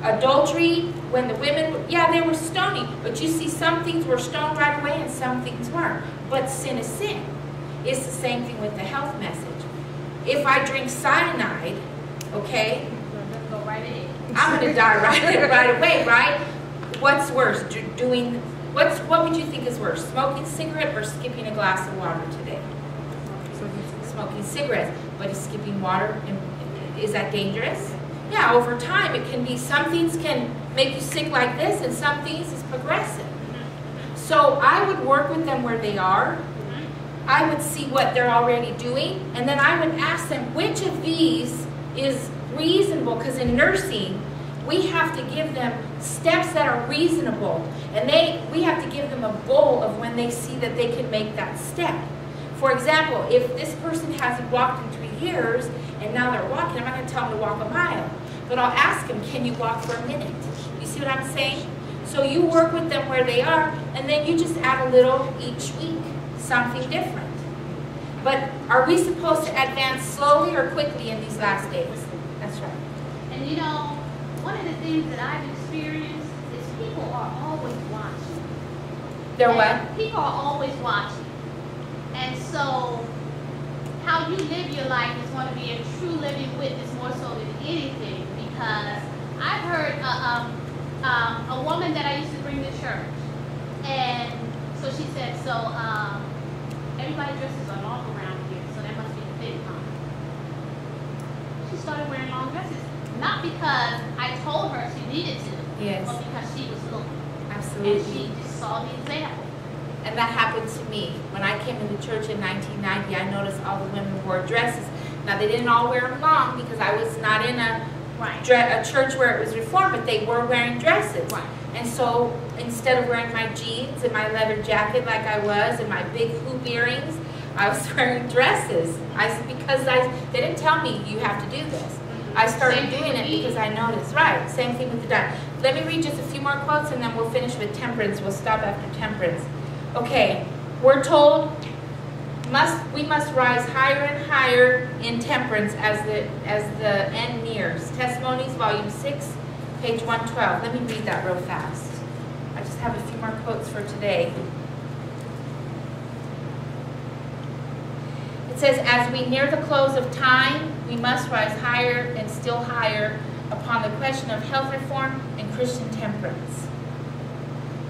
[SPEAKER 1] Adultery, when the women, yeah, they were stoning. But you see, some things were stoned right away and some things weren't. But sin is sin. It's the same thing with the health message. If I drink cyanide, okay,
[SPEAKER 4] Go right ahead.
[SPEAKER 1] I'm going to die right away, right? What's worse, what would you think is worse, smoking a cigarette or skipping a glass of water today? Smoking cigarettes, but is skipping water, is that dangerous? Yeah, over time it can be, some things can make you sick like this and some things is progressive. So I would work with them where they are. I would see what they're already doing, and then I would ask them which of these is reasonable, because in nursing we have to give them steps that are reasonable, and we have to give them a goal of when they see that they can make that step. For example, if this person hasn't walked in 3 years and now they're walking, I'm not going to tell them to walk a mile, but I'll ask them, can you walk for a minute? You see what I'm saying? So you work with them where they are, and then you just add a little each week, something different. But are we supposed to advance slowly or quickly in these last days? That's right.
[SPEAKER 4] And you know, one of the things that I've experienced is people are always watching.
[SPEAKER 1] They're
[SPEAKER 4] And
[SPEAKER 1] what?
[SPEAKER 4] People are always watching. And so, how you live your life is going to be a true living witness more so than anything. Because I've heard a woman that I used to bring to church. And so she said, everybody dresses a long around here, so that must be the thing, huh? She started wearing long dresses. Not because I told her she needed to,
[SPEAKER 1] Yes.
[SPEAKER 4] but because she was looking.
[SPEAKER 1] Absolutely.
[SPEAKER 4] And she just saw the example.
[SPEAKER 1] And that happened to me. When I came into church in 1990, I noticed all the women wore dresses. Now, they didn't all wear them long because I was not in a a church where it was reformed, but they were wearing dresses.
[SPEAKER 4] Right.
[SPEAKER 1] And so instead of wearing my jeans and my leather jacket like I was and my big hoop earrings, I was wearing dresses. Because they didn't tell me you have to do this. I started doing it because I noticed. Right, same thing with the diet. Let me read just a few more quotes and then we'll finish with temperance. We'll stop after temperance. Okay, we're told we must rise higher and higher in temperance as the N.E.W.S.T.A.R.T. Testimonies, Volume 6, page 112. Let me read that real fast. I just have a few more quotes for today. It says, as we near the close of time, we must rise higher and still higher upon the question of health reform and Christian temperance,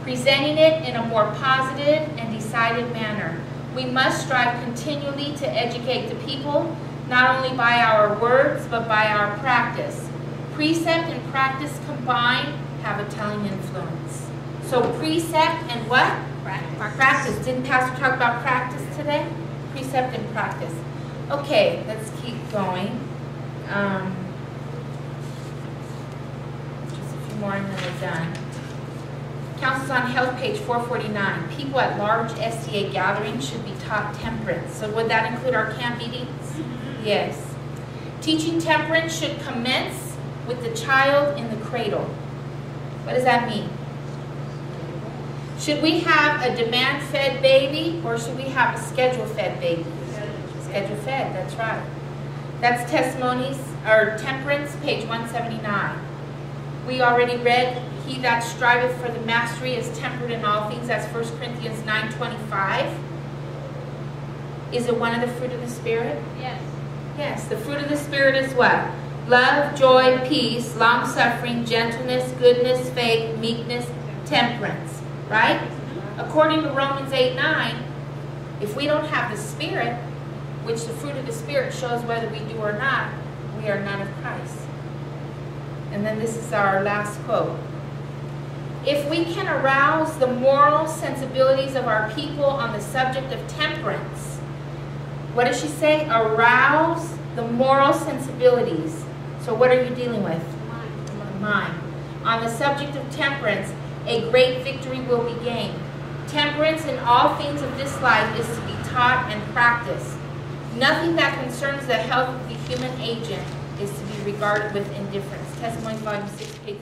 [SPEAKER 1] presenting it in a more positive and decided manner. We must strive continually to educate the people, not only by our words, but by our practice. Precept and practice combined have a telling influence. So precept and what? Practice. Didn't Pastor talk about practice today? Precept and practice. Okay, let's keep going. Just a few more and then we're done. Councils on Health, page 449. People at large SDA gatherings should be taught temperance. So would that include our camp meetings? Yes. Teaching temperance should commence with the child in the cradle. What does that mean? Should we have a demand-fed baby or should we have a schedule-fed baby? Schedule-fed, that's right. That's Testimonies, or Temperance, page 179. We already read, he that striveth for the mastery is tempered in all things. That's 1 Corinthians 9:25. Is it one of the fruit of the Spirit?
[SPEAKER 4] Yes.
[SPEAKER 1] Yes, the fruit of the Spirit is what? Love, joy, peace, long-suffering, gentleness, goodness, faith, meekness, temperance. Right? According to Romans 8:9, if we don't have the Spirit, which the fruit of the Spirit shows whether we do or not, we are none of Christ. And then this is our last quote. If we can arouse the moral sensibilities of our people on the subject of temperance, what does she say? Arouse the moral sensibilities. So what are you dealing with? Mind. On the subject of temperance, a great victory will be gained. Temperance in all things of this life is to be taught and practiced. Nothing that concerns the health of the human agent is to be regarded with indifference. Testimony, Volume 6, page